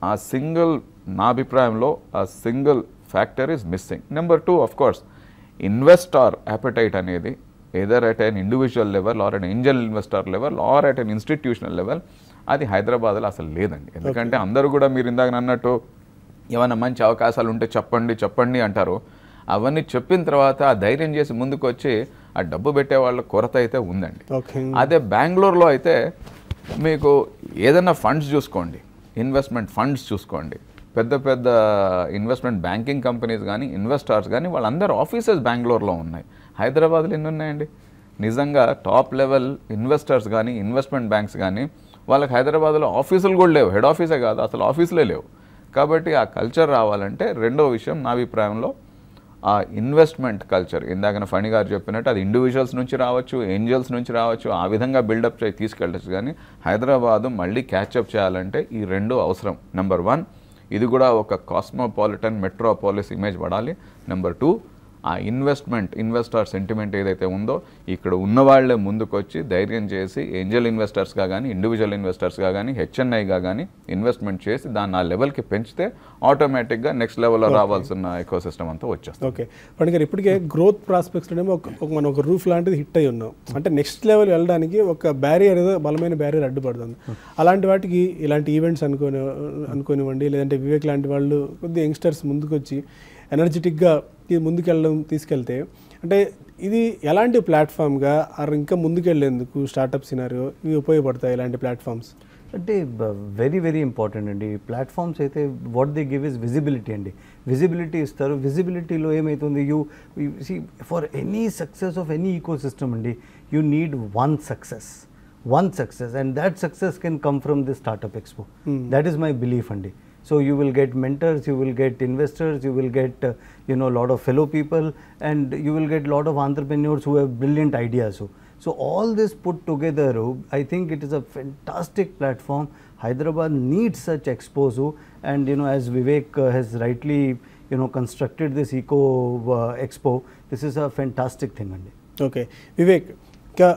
ఆ సింగిల్, నా అభిప్రాయంలో ఆ single factor is missing. Number 2, of course investor appetite అనేది either at an individual level or an angel investor level or at an institutional level, అది హైదరాబాద్లో అసలు లేదండి. ఎందుకంటే అందరూ కూడా మీరు ఇందాక అన్నట్టు ఏమైనా మంచి అవకాశాలు ఉంటే చెప్పండి అంటారు. అవన్నీ చెప్పిన తర్వాత ఆ ధైర్యం చేసి ముందుకు వచ్చి ఆ డబ్బు పెట్టే వాళ్ళ కొరత అయితే ఉందండి. అదే బెంగళూరులో అయితే మీకు ఏదైనా ఫండ్స్ చూసుకోండి, ఇన్వెస్ట్మెంట్ ఫండ్స్ చూసుకోండి, పెద్ద పెద్ద ఇన్వెస్ట్మెంట్ బ్యాంకింగ్ కంపెనీస్ కానీ, ఇన్వెస్టర్స్ కానీ, వాళ్ళందరూ ఆఫీసెస్ బెంగళూరులో ఉన్నాయి. హైదరాబాద్లో ఎన్ని ఉన్నాయండి? నిజంగా టాప్ లెవెల్ ఇన్వెస్టర్స్ కానీ, ఇన్వెస్ట్మెంట్ బ్యాంక్స్ కానీ వాళ్ళకి హైదరాబాద్లో ఆఫీసులు కూడా లేవు, హెడ్ ఆఫీసే కాదు అసలు ఆఫీసులే లేవు. కాబట్టి ఆ కల్చర్ రావాలంటే రెండో విషయం నా అభిప్రాయంలో ఆ ఇన్వెస్ట్మెంట్ కల్చర్, ఇందాక ఫణి గారు చెప్పినట్టు అది ఇండివిజువల్స్ నుంచి రావచ్చు, ఏంజల్స్ నుంచి రావచ్చు, ఆ విధంగా బిల్డప్ చేసి తీసుకెళ్ళచ్చు. కానీ హైదరాబాదు మళ్ళీ క్యాచప్ చేయాలంటే ఈ రెండు అవసరం. నెంబర్ 1 ఇది కూడా ఒక కాస్మోపాలిటన్ మెట్రోపాలిస్ ఇమేజ్ పడాలి. నెంబర్ 2 ఆ ఇన్వెస్టర్ సెంటిమెంట్ ఏదైతే ఉందో ఇక్కడ ఉన్నవాళ్లే ముందుకు వచ్చి ధైర్యం చేసి ఏంజల్ ఇన్వెస్టర్స్గా కానీ, ఇండివిజువల్ ఇన్వెస్టర్స్గా కానీ, హెచ్ఎన్ఐగా కానీ ఇన్వెస్ట్మెంట్ చేసి దాన్ని ఆ లెవెల్కి పెంచితే ఆటోమేటిక్గా నెక్స్ట్ లెవెల్లో రావాల్సిన ఎకో సిస్టమ్ అంతా వచ్చేస్తుంది. ఓకే పండి గారు, ఇప్పటికే గ్రోత్ ప్రాస్పెక్ట్స్లోనేమో మనం ఒక రూఫ్ లాంటిది హిట్ అయి ఉన్నాం. అంటే నెక్స్ట్ లెవెల్ వెళ్ళడానికి ఒక బ్యారియర్ ఏదో బలమైన బ్యారియర్ అడ్డుపడుతుంది. అలాంటి వాటికి ఇలాంటి ఈవెంట్స్ అనుకోనివ్వండి, లేదంటే వివేక్ లాంటి వాళ్ళు కొద్దిగా యంగ్స్టర్స్ ముందుకు వచ్చి ఎనర్జెటిక్గా తీసుకెళ్తే అంటే ఇది ఎలాంటి ప్లాట్ఫామ్గా ఇంకా ముందుకెళ్ళేందుకు స్టార్టప్ సినారియో ఇవి ఉపయోగపడతాయి ఇలాంటి ప్లాట్ఫామ్స్? అంటే వెరీ వెరీ ఇంపార్టెంట్ అండి. ప్లాట్ఫామ్స్ అయితే what they give is visibility అండి. విజిబిలిటీ ఇస్తారు. విజిబిలిటీలో ఏమవుతుంది, you see for any success of any ecosystem అండి, you need one success. one success, and that success can come from this Startup Expo. That is my belief, Andy. So you will get mentors, you will get investors, you will get lot of fellow people, and you will get lot of entrepreneurs who have brilliant ideas. So all this put together, I think it is a fantastic platform. Hyderabad needs such expos, and as Vivek has rightly constructed this Eco Expo, this is a fantastic thing, Andy. Okay Vivek, ఇంకా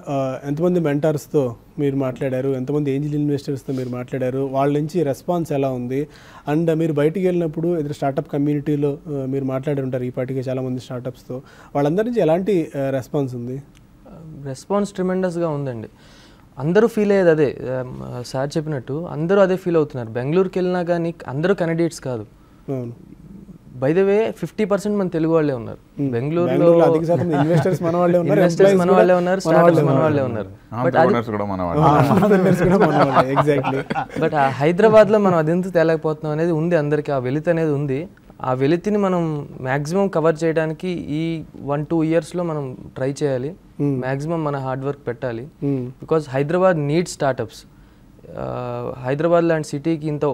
ఎంతమంది మెంటర్స్తో మీరు మాట్లాడారు, ఎంతమంది angel ఇన్వెస్టర్స్తో మీరు మాట్లాడారు, వాళ్ళ నుంచి response ఎలా ఉంది? అండ్ మీరు బయటికి వెళ్ళినప్పుడు ఎదురు స్టార్టప్ కమ్యూనిటీలో మీరు మాట్లాడి ఉంటారు ఈ పాటికి చాలామంది స్టార్టప్స్తో, వాళ్ళందరి నుంచి ఎలాంటి రెస్పాన్స్ ఉంది? రెస్పాన్స్ ట్రిమెండస్గా ఉందండి. అందరూ ఫీల్ అయ్యేది అదే, సార్ చెప్పినట్టు అందరూ అదే ఫీల్ అవుతున్నారు. బెంగళూరుకి వెళ్ళినా కానీ అందరూ కెనడిడేట్స్ కాదు. బై ద వే 50% మన తెలుగు వాళ్ళే ఉన్నారు బెంగళూరులో. ఇన్వెస్టర్స్ మన వాళ్ళే ఉన్నారు, స్టార్టప్స్ మన వాళ్ళే ఉన్నారు. బట్ హైదరాబాద్లో మనం అదెందుకు తేలేకపోతున్నాం అనేది ఉంది, అందరికీ ఆ వెలితి అనేది ఉంది. ఆ వెలితిని మనం మ్యాక్సిమం కవర్ చేయడానికి ఈ 1-2 ఇయర్స్లో మనం ట్రై చేయాలి. మ్యాక్సిమం మన హార్డ్ వర్క్ పెట్టాలి. Because Hyderabad need startups. Hyderabad లాంటి సిటీకి ఇంత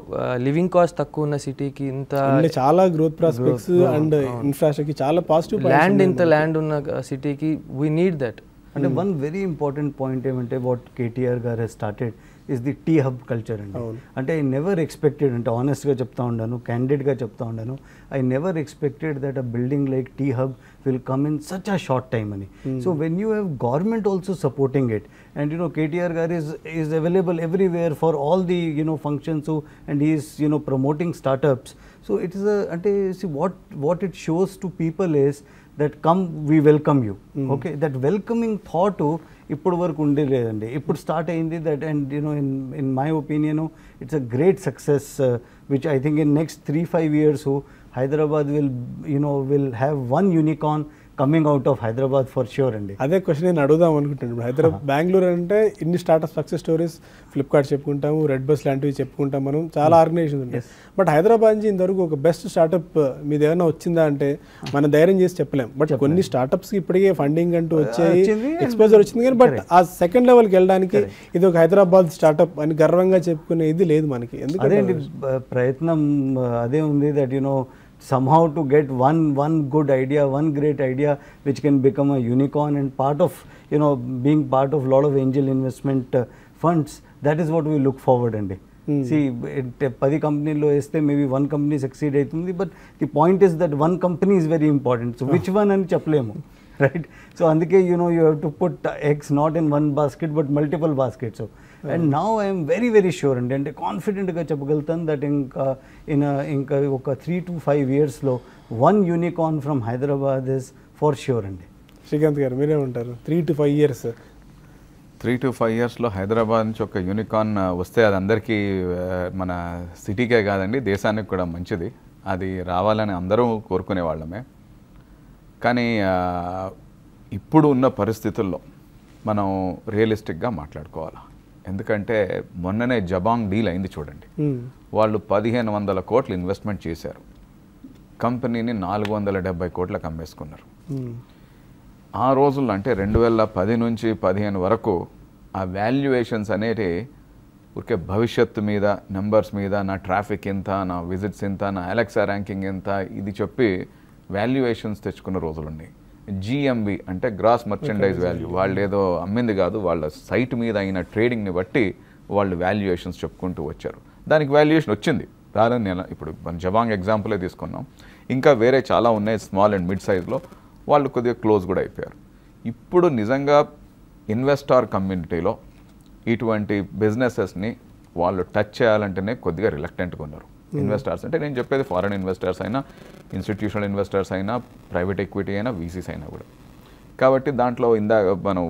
లివింగ్ కాస్ట్ తక్కువ ఉన్న సిటీకి ఇంత చాలా గ్రోత్ ప్రాస్పెక్ట్స్ అండ్ ఇన్ఫ్రాస్ట్రక్చర్ చాలా పాజిటివ్ ల్యాండ్, ఇంత ల్యాండ్ ఉన్న సిటీకి వీ నీడ్ దట్. అంటే వన్ వెరీ ఇంపార్టెంట్ పాయింట్ ఏమంటే what KTR garu he's started is the tea hub culture అండి. అంటే ఐ నెవర్ ఎక్స్పెక్టెడ్, అంటే ఆనెస్ట్గా చెప్తా ఉన్నాను, క్యాండిడేట్గా చెప్తా ఉన్నాను, I never expected that a building like T Hub will come in such a short time అని. So when you have government also supporting it, and KTR gar is available everywhere for all the functions, and he is promoting startups. So it is a, ante see what it shows to people is that come, we welcome you. Okay, that welcoming thought ఇప్పుడు వరకు ఉండలేదండి, ఇప్పుడు start అయింది. That and in my opinion it's a great success, which I think in next 3-5 years Hyderabad will have one unicorn coming out of Hyderabad for sure అండి. అదే question నేను అడుగుదాం అనుకుంటున్నాను. హైదరాబాద్ బెంగళూరు అంటే ఇన్ని స్టార్టప్ సక్సెస్ స్టోరీస్, ఫ్లిప్కార్ట్ చెప్పుకుంటాము, red bus లాంటివి చెప్పుకుంటాం మనం, చాలా ఆర్గనైజేషన్స్ ఉంటాయి. బట్ హైదరాబాద్ నుంచి ఇంతవరకు ఒక బెస్ట్ స్టార్టప్ మీది ఏమైనా వచ్చిందా అంటే మనం ధైర్యం చేసి చెప్పలేం. బట్ కొన్ని స్టార్టప్స్కి ఇప్పటికే ఫండింగ్ అంటూ వచ్చాయి, ఎక్స్పోజర్ వచ్చింది, కానీ బట్ ఆ సెకండ్ లెవెల్కి వెళ్ళడానికి ఇది ఒక హైదరాబాద్ స్టార్టప్ అని గర్వంగా చెప్పుకునే ఇది లేదు మనకి. ఎందుకంటే ప్రయత్నం అదే ఉంది, that somehow to get one good idea, one great idea which can become a unicorn and part of being part of lot of angel investment funds. That is what we look forward andi. See, 10 కంపెనీలో వేస్తే maybe 1 company succeed అవుతుంది, but the point is that 1 company is very important. So which one అని చెప్పలేము, right? So అందుకే you have to put eggs not in one basket but multiple baskets. So and now I am very very sure and confident గా చెప్పగలుగుతాను that ఇంకా ఒక 3 to 5 years లో one unicorn from Hyderabad is for sure అండి. శ్రీకాంత్ గారు మీరేమంటారు? 3 to 5 years 3 to 5 yearsలో Hyderabad నుంచి ఒక యూనికార్న్ వస్తే అది అందరికీ, మన సిటీకే కాదండి దేశానికి కూడా మంచిది. అది రావాలని అందరూ కోరుకునే వాళ్ళమే. కానీ ఇప్పుడు ఉన్న పరిస్థితుల్లో మనం రియలిస్టిక్గా మాట్లాడుకోవాలి. ఎందుకంటే మొన్ననే జబాంగ్ డీల్ అయింది చూడండి. వాళ్ళు 1500 కోట్లు ఇన్వెస్ట్మెంట్ చేశారు, కంపెనీని 470 కోట్లకు అమ్మేసుకున్నారు. ఆ రోజుల్లో అంటే 2010 నుంచి 15 వరకు ఆ వాల్యుయేషన్స్ అనేవి ఊరికే భవిష్యత్తు మీద, నెంబర్స్ మీద, నా ట్రాఫిక్ ఎంత, నా విజిట్స్ ఎంత, నా అలెక్సా ర్యాంకింగ్ ఎంత, ఇది చెప్పి వాల్యుయేషన్స్ తెచ్చుకున్న రోజులు ఉన్నాయి. GMV అంటే గ్రాస్ మర్చెండైజ్ వాల్యూ, వాళ్ళు ఏదో అమ్మింది కాదు, వాళ్ళ సైట్ మీద అయిన ట్రేడింగ్ని బట్టి వాళ్ళు వాల్యుయేషన్స్ చెప్పుకుంటూ వచ్చారు. దానికి వాల్యుయేషన్ వచ్చింది రాదని నేను ఇప్పుడు మన జబాంగ్ ఎగ్జాంపులే తీసుకున్నాం. ఇంకా వేరే చాలా ఉన్నాయి స్మాల్ అండ్ మిడ్ సైజ్లో, వాళ్ళు కొద్దిగా క్లోజ్ కూడా అయిపోయారు. ఇప్పుడు నిజంగా ఇన్వెస్టార్ కమ్యూనిటీలో ఇటువంటి బిజినెసెస్ని వాళ్ళు టచ్ చేయాలంటేనే కొద్దిగా రిలక్టెంట్గా ఉన్నారు ఇన్వెస్టర్స్. అంటే నేను చెప్పేది ఫారెన్ ఇన్వెస్టర్స్ అయినా, ఇన్స్టిట్యూషనల్ ఇన్వెస్టర్స్ అయినా, ప్రైవేట్ ఈక్విటీ అయినా, వీసీస్ అయినా కూడా. కాబట్టి దాంట్లో మనం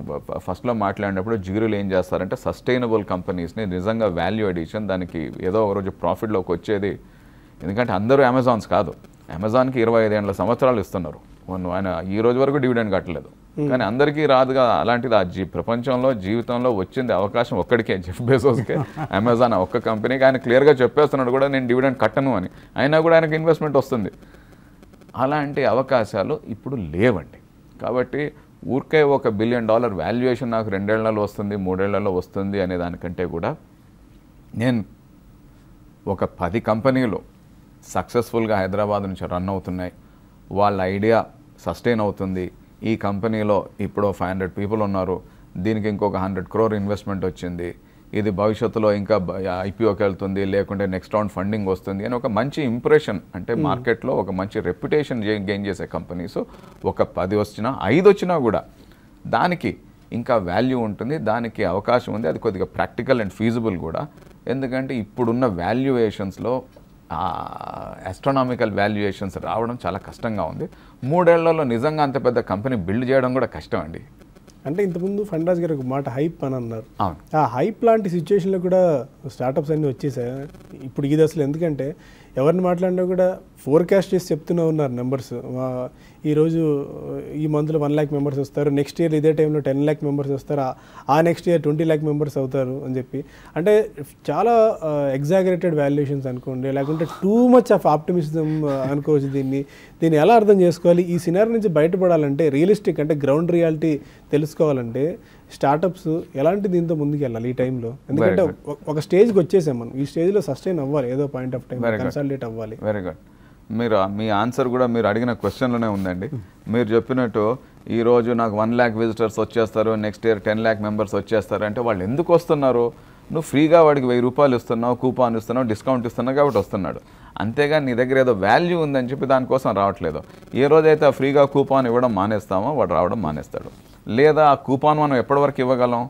ఫస్ట్లో మాట్లాడినప్పుడు జిగురులు ఏం చేస్తారంటే సస్టైనబుల్ కంపెనీస్ని నిజంగా వాల్యూ అడిషన్, దానికి ఏదో ఒక రోజు ప్రాఫిట్లోకి వచ్చేది. ఎందుకంటే అందరూ అమెజాన్స్ కాదు, అమెజాన్కి 25 సంవత్సరాలు ఇస్తున్నారు, ఆయన ఈ రోజు వరకు డివిడెండ్ కట్టలేదు. కానీ అందరికీ రాదుగా. అలాంటిది ఆ ప్రపంచంలో జీవితంలో వచ్చింది అవకాశం ఒక్కడికే, జెఫ్ బెజోస్కే. అమెజాన్ ఒక్క కంపెనీకి ఆయన క్లియర్గా చెప్పేస్తున్నాడు కూడా నేను డివిడెండ్ కట్టను అని, అయినా కూడా ఆయనకు ఇన్వెస్ట్మెంట్ వస్తుంది. అలాంటి అవకాశాలు ఇప్పుడు లేవండి. కాబట్టి ఊరికే ఒక $1 బిలియన్ వాల్యుయేషన్ నాకు 2 ఏళ్లలో వస్తుంది 3 ఏళ్లలో వస్తుంది అనే దానికంటే కూడా నేను ఒక 10 కంపెనీలు సక్సెస్ఫుల్గా హైదరాబాద్ నుంచి రన్ అవుతున్నాయి, వాళ్ళ ఐడియా సస్టైన్ అవుతుంది, ఈ కంపెనీలో ఇప్పుడు 500 పీపుల్ ఉన్నారు, దీనికి ఇంకొక 100 crore ఇన్వెస్ట్మెంట్ వచ్చింది, ఇది భవిష్యత్తులో ఇంకా ఐపీఓకి వెళ్తుంది, లేకుంటే నెక్స్ట్ రౌండ్ ఫండింగ్ వస్తుంది అని ఒక మంచి ఇంప్రెషన్, అంటే మార్కెట్లో ఒక మంచి రెప్యుటేషన్ గెయిన్ చేసే కంపెనీస్ ఒక 10 వచ్చినా 5 వచ్చినా కూడా దానికి ఇంకా వాల్యూ ఉంటుంది, దానికి అవకాశం ఉంది. అది కొద్దిగా ప్రాక్టికల్ అండ్ ఫీజిబుల్ కూడా. ఎందుకంటే ఇప్పుడున్న వాల్యుయేషన్స్లో ఆస్ట్రానామికల్ వాల్యుయేషన్స్ రావడం చాలా కష్టంగా ఉంది. 3 ఏళ్లలో నిజంగా అంత పెద్ద కంపెనీ బిల్డ్ చేయడం కూడా కష్టం అండి. అంటే ఇంతకుముందు ఫండ్రాజ్ గారు ఒక మాట హైప్ అని అన్నారు. అవును. ఆ హైప్ లాంటి సిచ్యువేషన్లో కూడా స్టార్టప్స్ అన్నీ వచ్చేసాయి ఇప్పుడు ఇది. అసలు ఎందుకంటే ఎవరిని మాట్లాడినా కూడా ఫోర్కాస్ట్ చేసి చెప్తూనే ఉన్నారు నెంబర్స్. ఈరోజు ఈ మంత్లో 1 lakh మెంబర్స్ వస్తారు, నెక్స్ట్ ఇయర్ ఇదే టైంలో 10 lakh మెంబర్స్ వస్తారు, ఆ నెక్స్ట్ ఇయర్ 20 lakh మెంబర్స్ అవుతారు అని చెప్పి. అంటే చాలా ఎగ్జాగరేటెడ్ వాల్యుయేషన్స్ అనుకోండి, లేకుంటే టూ మచ్ ఆఫ్ ఆప్టిమిజం అనుకోవచ్చు. దీన్ని ఎలా అర్థం చేసుకోవాలి? ఈ సినారీ నుంచి బయటపడాలంటే రియలిస్టిక్ అంటే గ్రౌండ్ రియాలిటీ తెలుసుకోవాలంటే స్టార్టప్స్ ఎలాంటి దీంతో ముందుకు వెళ్ళాలి ఈ టైంలో? ఎందుకంటే ఒక స్టేజ్కి వచ్చేసాం మనం, ఈ స్టేజ్లో సస్టైన్ అవ్వాలి, ఏదో పాయింట్ ఆఫ్ టైం కన్సాలిడేట్ అవ్వాలి. Very good. మీరు మీ ఆన్సర్ కూడా మీరు అడిగిన క్వశ్చన్లోనే ఉందండి. మీరు చెప్పినట్టు ఈరోజు నాకు 1 lakh విజిటర్స్ వచ్చేస్తారు, నెక్స్ట్ ఇయర్ 10 lakh మెంబర్స్ వచ్చేస్తారు అంటే వాళ్ళు ఎందుకు వస్తున్నారు? నువ్వు ఫ్రీగా వాడికి 1000 రూపాయలు ఇస్తున్నావు, కూపాన్ ఇస్తున్నావు, డిస్కౌంట్ ఇస్తున్నావు కాబట్టి వస్తున్నాడు. అంతేగా నీ దగ్గర ఏదో వాల్యూ ఉందని చెప్పి దానికోసం రావట్లేదు. ఏ రోజైతే ఆ ఫ్రీగా కూపాన్ ఇవ్వడం మానేస్తామో వాడు రావడం మానేస్తాడు. లేదా ఆ కూపాన్ మనం ఎప్పటివరకు ఇవ్వగలం?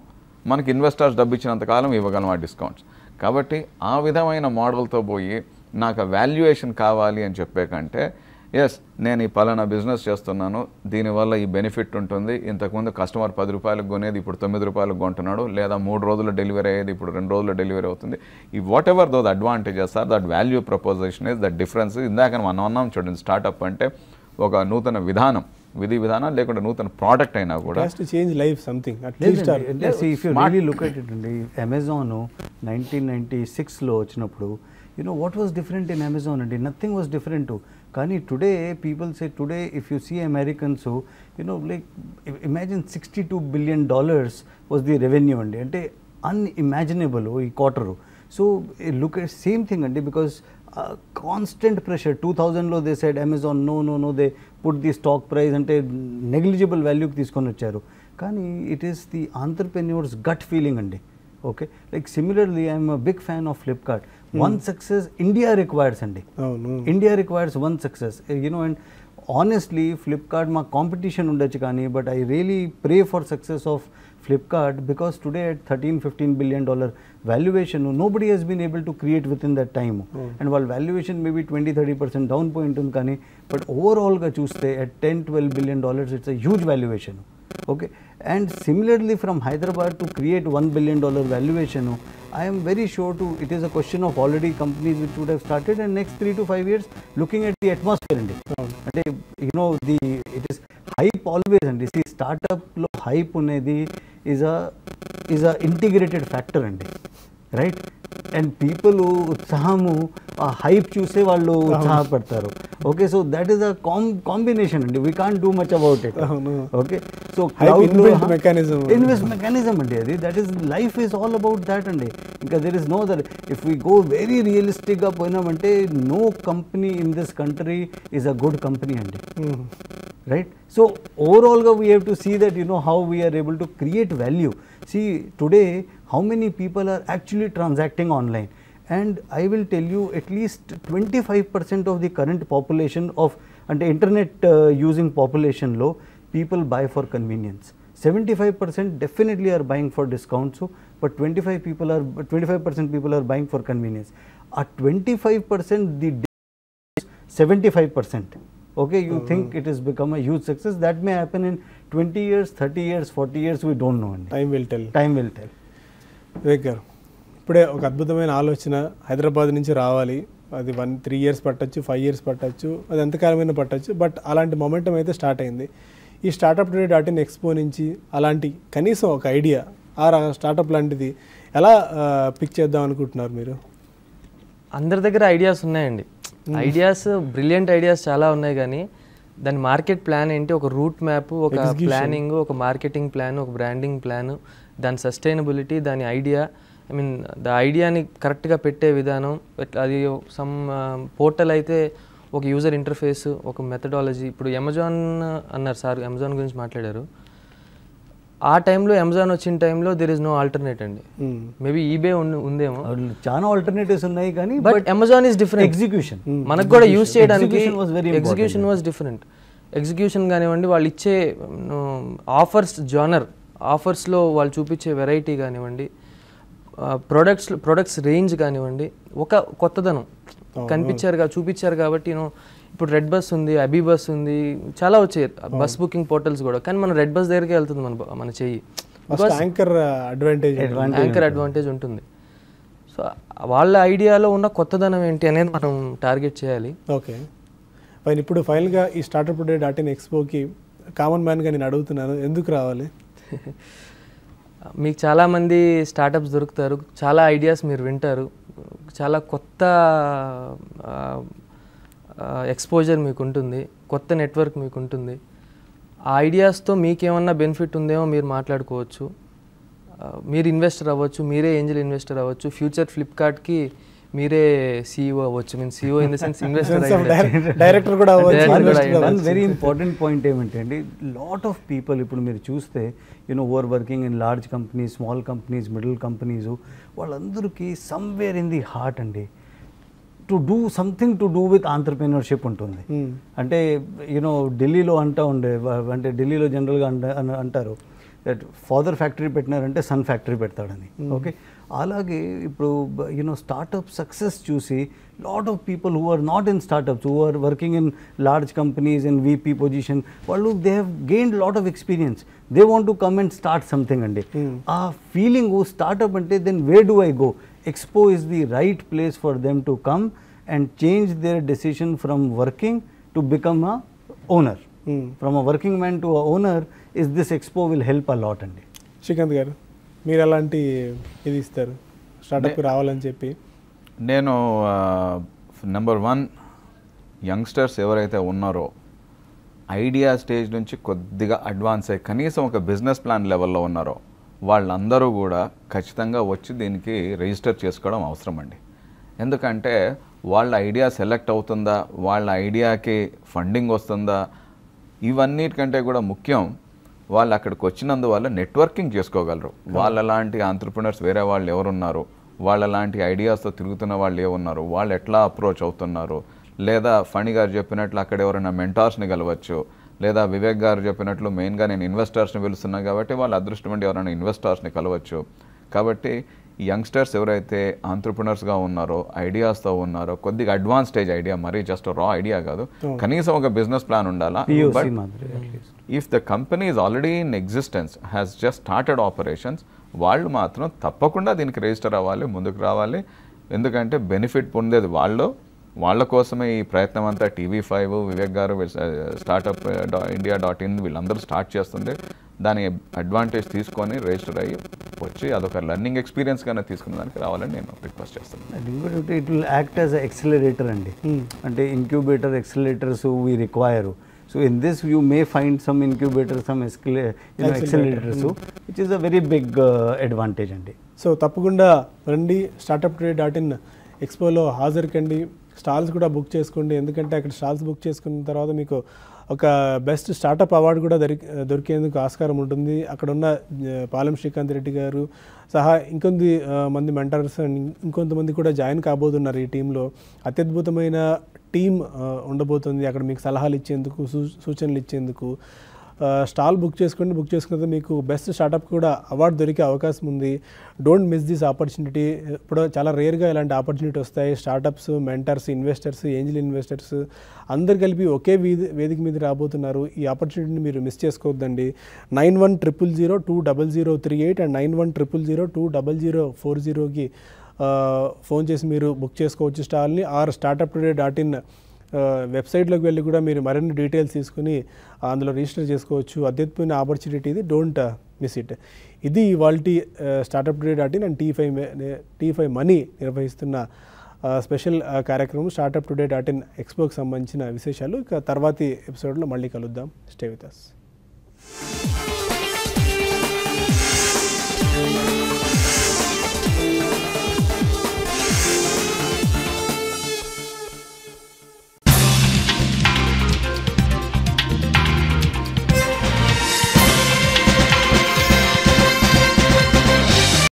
మనకి ఇన్వెస్టర్స్ డబ్బు ఇచ్చినంతకాలం ఇవ్వగలం ఆ డిస్కౌంట్స్. కాబట్టి ఆ విధమైన మోడల్తో పోయి నాకు ఆ వాల్యుయేషన్ కావాలి అని చెప్పే కంటే, ఎస్ నేను ఈ పలానా బిజినెస్ చేస్తున్నాను, దీనివల్ల ఈ బెనిఫిట్ ఉంటుంది, ఇంతకుముందు కస్టమర్ 10 రూపాయలకు కొనేది ఇప్పుడు 9 రూపాయలకు కొంటున్నాడు, లేదా 3 రోజుల్లో డెలివరీ అయ్యేది ఇప్పుడు 2 రోజుల్లో డెలివరీ అవుతుంది. ఈ whatever those advantages are, that value proposition is that difference. ఇందాక మనం అన్నాం చూడండి, స్టార్టప్ అంటే ఒక నూతన విధానం, విధి విధానం లేకుండా నూతన ప్రోడక్ట్ అయినా కూడా change life something. If you really look at it అండి, అమెజాన్ 1996లో వచ్చినప్పుడు what was different in Amazon and nothing was different too. Kani today people say, today if you see Americans who like imagine $62 billion was the revenue and unimaginable ee quarter. So look at same thing and because constant pressure. 2000 lo they said Amazon no they put the stock price ante negligible value ki తీసుకొని వచ్చారు. కానీ it is the entrepreneur's gut feeling andi. Okay, like similarly I am a big fan of Flipkart. One success India requires andi. India requires one success, and honestly Flipkart ma competition undachu kani, but I really pray for success of Flipkart because today at $13-15 billion valuation nobody has been able to create within that time. And while valuation maybe 20-30% down point ఉంది కానీ, but overall ga chuste at $10-12 billion it's a huge valuation. Okay, and similarly from Hyderabad to create $1 billion valuation, I am very sure it is a question of already companies which would have started, and next 3 to 5 years looking at the atmosphere and it is hype always, and see startup lo hype unedi is a integrated factor andi, right? And people utsahamu hype chuse vallu utsaha padtaru. Okay, so that is a combination and we can't do much about it. Okay, so hype inbuilt mechanism, invest mechanism andi adi, that is life is all about that andi. Because there is no other. If we go very realistic ga poinamante, no company in this country is a good company andi. Right? So overall we have to see that how we are able to create value. See today how many people are actually transacting online, and I will tell you at least 25% of the current population of internet using population low, people buy for convenience. 75% definitely are buying for discounts, but 25% people are buying for convenience. At 25% the 75%. Okay, you think it has become a huge success? That may happen in 20 years, 30 years, 40 years, we don't know. Time will tell. Time will tell. Vivek గారు, ఇప్పుడే ఒక అద్భుతమైన ఆలోచన హైదరాబాద్ నుంచి రావాలి. అది 3 years పట్టచ్చు, 5 years పట్టచ్చు, అది ఎంతకాలమైనా పట్టచ్చు, బట్ అలాంటి మొమెంటం అయితే స్టార్ట్ అయింది. ఈ స్టార్టప్ today.in ఎక్స్పో నుంచి అలాంటి కనీసం ఒక ఐడియా స్టార్టప్ లాంటిది ఎలా పిక్ చేద్దాం అనుకుంటున్నారు మీరు? అందరి దగ్గర ఐడియాస్ ఉన్నాయండి. ఐడియాస్, బ్రిలియంట్ ఐడియాస్ చాలా ఉన్నాయి, కానీ దాని మార్కెట్ ప్లాన్ ఏంటి, ఒక రూట్ మ్యాప్, ఒక ప్లానింగ్, ఒక మార్కెటింగ్ ప్లాన్, ఒక బ్రాండింగ్ ప్లాన్, దాని సస్టైనబిలిటీ, దాని ఐడియా, ఐ మీన్ ఐడియాని కరెక్ట్గా పెట్టే విధానం, అది సమ్ పోర్టల్ అయితే ఒక యూజర్ ఇంటర్ఫేస్, ఒక మెథడాలజీ. ఇప్పుడు అమెజాన్ అన్నారు సార్, అమెజాన్ గురించి మాట్లాడారు. ఆ టైంలో అమెజాన్ వచ్చిన టైంలో దెర్ ఇస్ నో ఆల్టర్నేట్ అండి. మేబీ ఈబే ఉందేమో, చాలా ఆల్టర్నేటివ్స్ ఉన్నాయి కానీ but Amazon is different. Execution మనకు కూడా యూజ్ చేయడానికి ఎగ్జిక్యూషన్ వాజ్ డిఫరెంట్. ఎగ్జిక్యూషన్ కానివ్వండి, వాళ్ళు ఇచ్చే ఆఫర్స్ జానర్, ఆఫర్స్లో వాళ్ళు చూపించే వెరైటీ కానివ్వండి, ప్రొడక్ట్స్ రేంజ్ కానివ్వండి, ఒక కొత్తదనం చూపించారు కాబట్టి ఇప్పుడు రెడ్ బస్ ఉంది, అబీ బస్ ఉంది, చాలా వచ్చాయి బస్ బుకింగ్ పోర్టల్స్ కూడా. కానీ మన రెడ్ బస్ దగ్గరికి వెళ్తుంది మన చెయ్యి, యాంకర్ అడ్వాంటేజ్ ఉంటుంది. సో వాళ్ళ ఐడియాలో ఉన్న కొత్తదనం ఏంటి అనేది మనం టార్గెట్ చేయాలి. Okay fine. ఇప్పుడు ఫైనల్గా ఈ స్టార్టప్ టుడే .in ఎక్స్పోకి కామన్ మ్యాన్గా నేను అడుగుతున్నాను, ఎందుకు రావాలి? మీకు చాలామంది స్టార్టప్స్ దొరుకుతారు, చాలా ఐడియాస్ మీరు వింటారు, చాలా కొత్త ఎక్స్పోజర్ మీకు ఉంటుంది, కొత్త నెట్వర్క్ మీకు ఉంటుంది. ఆ ఐడియాస్తో మీకేమన్నా బెనిఫిట్ ఉందేమో మీరు మాట్లాడుకోవచ్చు. మీరు ఇన్వెస్టర్ అవ్వచ్చు, మీరే ఏంజల్ ఇన్వెస్టర్ అవ్వచ్చు, ఫ్యూచర్ ఫ్లిప్కార్ట్కి మీరే CEO అవ్వచ్చు. Mean CEO in the sense investor, director కూడా అవ్వచ్చు. వన్ వెరీ ఇంపార్టెంట్ పాయింట్ ఏమంటే అండి, లాట్ ఆఫ్ పీపుల్ ఇప్పుడు మీరు చూస్తే over working in large companies, small companies, middle companies, వాళ్ళందరికీ సమ్వేర్ ఇన్ ది హార్ట్ అండి to do something to do with entrepreneurship ఉంటుంది. అంటే ఢిల్లీలో అంటే ఢిల్లీలో జనరల్గా అంటారు దట్ ఫాదర్ ఫ్యాక్టరీ పెట్టినారంటే సన్ ఫ్యాక్టరీ పెడతాడని. ఓకే, అలాగే ఇప్పుడు స్టార్టప్ సక్సెస్ చూసి lot of people who are not in startups, who are working in large companies in VP position, వాళ్ళు they have gained lot of experience, they want to come and start something అండి. ఆ feeling startup అంటే then way do I go? Expo is the right place for them to come and change their decision from working to become a owner. From a working man to a owner, is this Expo will help a lot అండి. శ్రీకాంత్ గారు, మీరు ఎలాంటి ఇది ఇస్తారు స్టార్టప్కి రావాలని చెప్పి? నేను number 1 youngsters ఎవరైతే ఉన్నారో ఐడియా స్టేజ్ నుంచి కొద్దిగా అడ్వాన్స్ అయ్యి కనీసం ఒక బిజినెస్ ప్లాన్ లెవెల్లో ఉన్నారో వాళ్ళందరూ కూడా ఖచ్చితంగా వచ్చి దీనికి రిజిస్టర్ చేసుకోవడం అవసరం అండి. ఎందుకంటే వాళ్ళ ఐడియా సెలెక్ట్ అవుతుందా, వాళ్ళ ఐడియాకి ఫండింగ్ వస్తుందా, ఇవన్నిటికంటే కూడా ముఖ్యం వాళ్ళు అక్కడికి వచ్చినందువల్ల నెట్వర్కింగ్ చేసుకోగలరు. వాళ్ళలాంటి ఆంటర్ప్రినర్స్ వేరే వాళ్ళు ఎవరున్నారు, వాళ్ళలాంటి ఐడియాస్తో తిరుగుతున్న వాళ్ళు ఏమున్నారు, వాళ్ళు ఎట్లా అప్రోచ్ అవుతున్నారు, లేదా ఫణి గారు చెప్పినట్లు అక్కడ ఎవరైనా మెంటార్స్ని కలవచ్చు, లేదా వివేక్ గారు చెప్పినట్లు మెయిన్గా నేను ఇన్వెస్టర్స్ని పిలుస్తున్నాను కాబట్టి వాళ్ళ అదృష్టం అంటే ఎవరైనా ఇన్వెస్టర్స్ని కలవచ్చు. కాబట్టి యంగ్స్టర్స్ ఎవరైతే ఆంటర్ప్రినర్స్గా ఉన్నారో, ఐడియాస్తో ఉన్నారో, కొద్దిగా అడ్వాన్స్ స్టేజ్ ఐడియా, మరీ జస్ట్ రా ఐడియా కాదు, కనీసం ఒక బిజినెస్ ప్లాన్ ఉండాలా. But if the company is already in existence, has just started operations, వాళ్ళు మాత్రం తప్పకుండా దీనికి రిజిస్టర్ అవ్వాలి, ముందుకు రావాలి. ఎందుకంటే బెనిఫిట్ పొందేది వాళ్ళ కోసమే ఈ ప్రయత్నం అంతా. TV5, వివేక్ గారు, స్టార్టప్ India.in వీళ్ళందరూ స్టార్ట్ చేస్తుంది. దాని అడ్వాంటేజ్ తీసుకొని రిజిస్టర్ అయ్యి వచ్చి అదొక లెర్నింగ్ ఎక్స్పీరియన్స్ గానే తీసుకునే దానికి రావాలని నేను రిక్వెస్ట్ చేస్తున్నాను. It will act as accelerator అండి. అంటే incubator, accelerators we require. So in this you may find some incubator, some accelerators, which is a very big advantage అండి. సో తప్పకుండా రండి, స్టార్టప్ టుడే.in ఎక్స్పోలో హాజరు కండి, స్టాల్స్ కూడా బుక్ చేసుకోండి. ఎందుకంటే అక్కడ స్టాల్స్ బుక్ చేసుకున్న తర్వాత మీకు ఒక బెస్ట్ స్టార్టప్ అవార్డు కూడా దొరికేందుకు ఆస్కారం ఉంటుంది. అక్కడ ఉన్న పాలెం శ్రీకాంత్ రెడ్డి గారు సహా ఇంకొంది మంది మెంటర్స్ అండ్ ఇంకొంతమంది కూడా జాయిన్ కాబోతున్నారు ఈ టీంలో. అత్యద్భుతమైన టీం ఉండబోతుంది అక్కడ మీకు సలహాలు ఇచ్చేందుకు, సూచనలు ఇచ్చేందుకు. స్టాల్ బుక్ చేసుకోండి, బుక్ చేసుకున్న మీకు బెస్ట్ స్టార్టప్ కూడా అవార్డు దొరికే అవకాశం ఉంది. Don't miss this opportunity. ఇప్పుడు చాలా రేర్గా ఇలాంటి ఆపర్చునిటీ వస్తాయి. Startups, mentors, investors, Angel investors అందరు కలిపి ఒకే వేదిక మీద రాబోతున్నారు. ఈ ఆపర్చునిటీని మీరు మిస్ చేసుకోవద్దండి. 9100020038 అండ్ 9100020040కి ఫోన్ చేసి మీరు బుక్ చేసుకోవచ్చు స్టాల్ని. ఆర్ స్టార్టప్ టుడే.in వెబ్సైట్లోకి వెళ్ళి కూడా మీరు మరిన్ని డీటెయిల్స్ తీసుకుని అందులో రిజిస్టర్ చేసుకోవచ్చు. అద్భుతమైన ఆపర్చునిటీ ఇది, డోంట్ మిస్ ఇట్. ఇది ఇవాల్టి స్టార్టప్ టుడే.in అండ్ T5 మనీ నిర్వహిస్తున్న స్పెషల్ కార్యక్రమం startuptoday.in ఎక్స్పోకి సంబంధించిన విశేషాలు. ఇక తర్వాతి ఎపిసోడ్లో మళ్ళీ కలుద్దాం. Stay with us.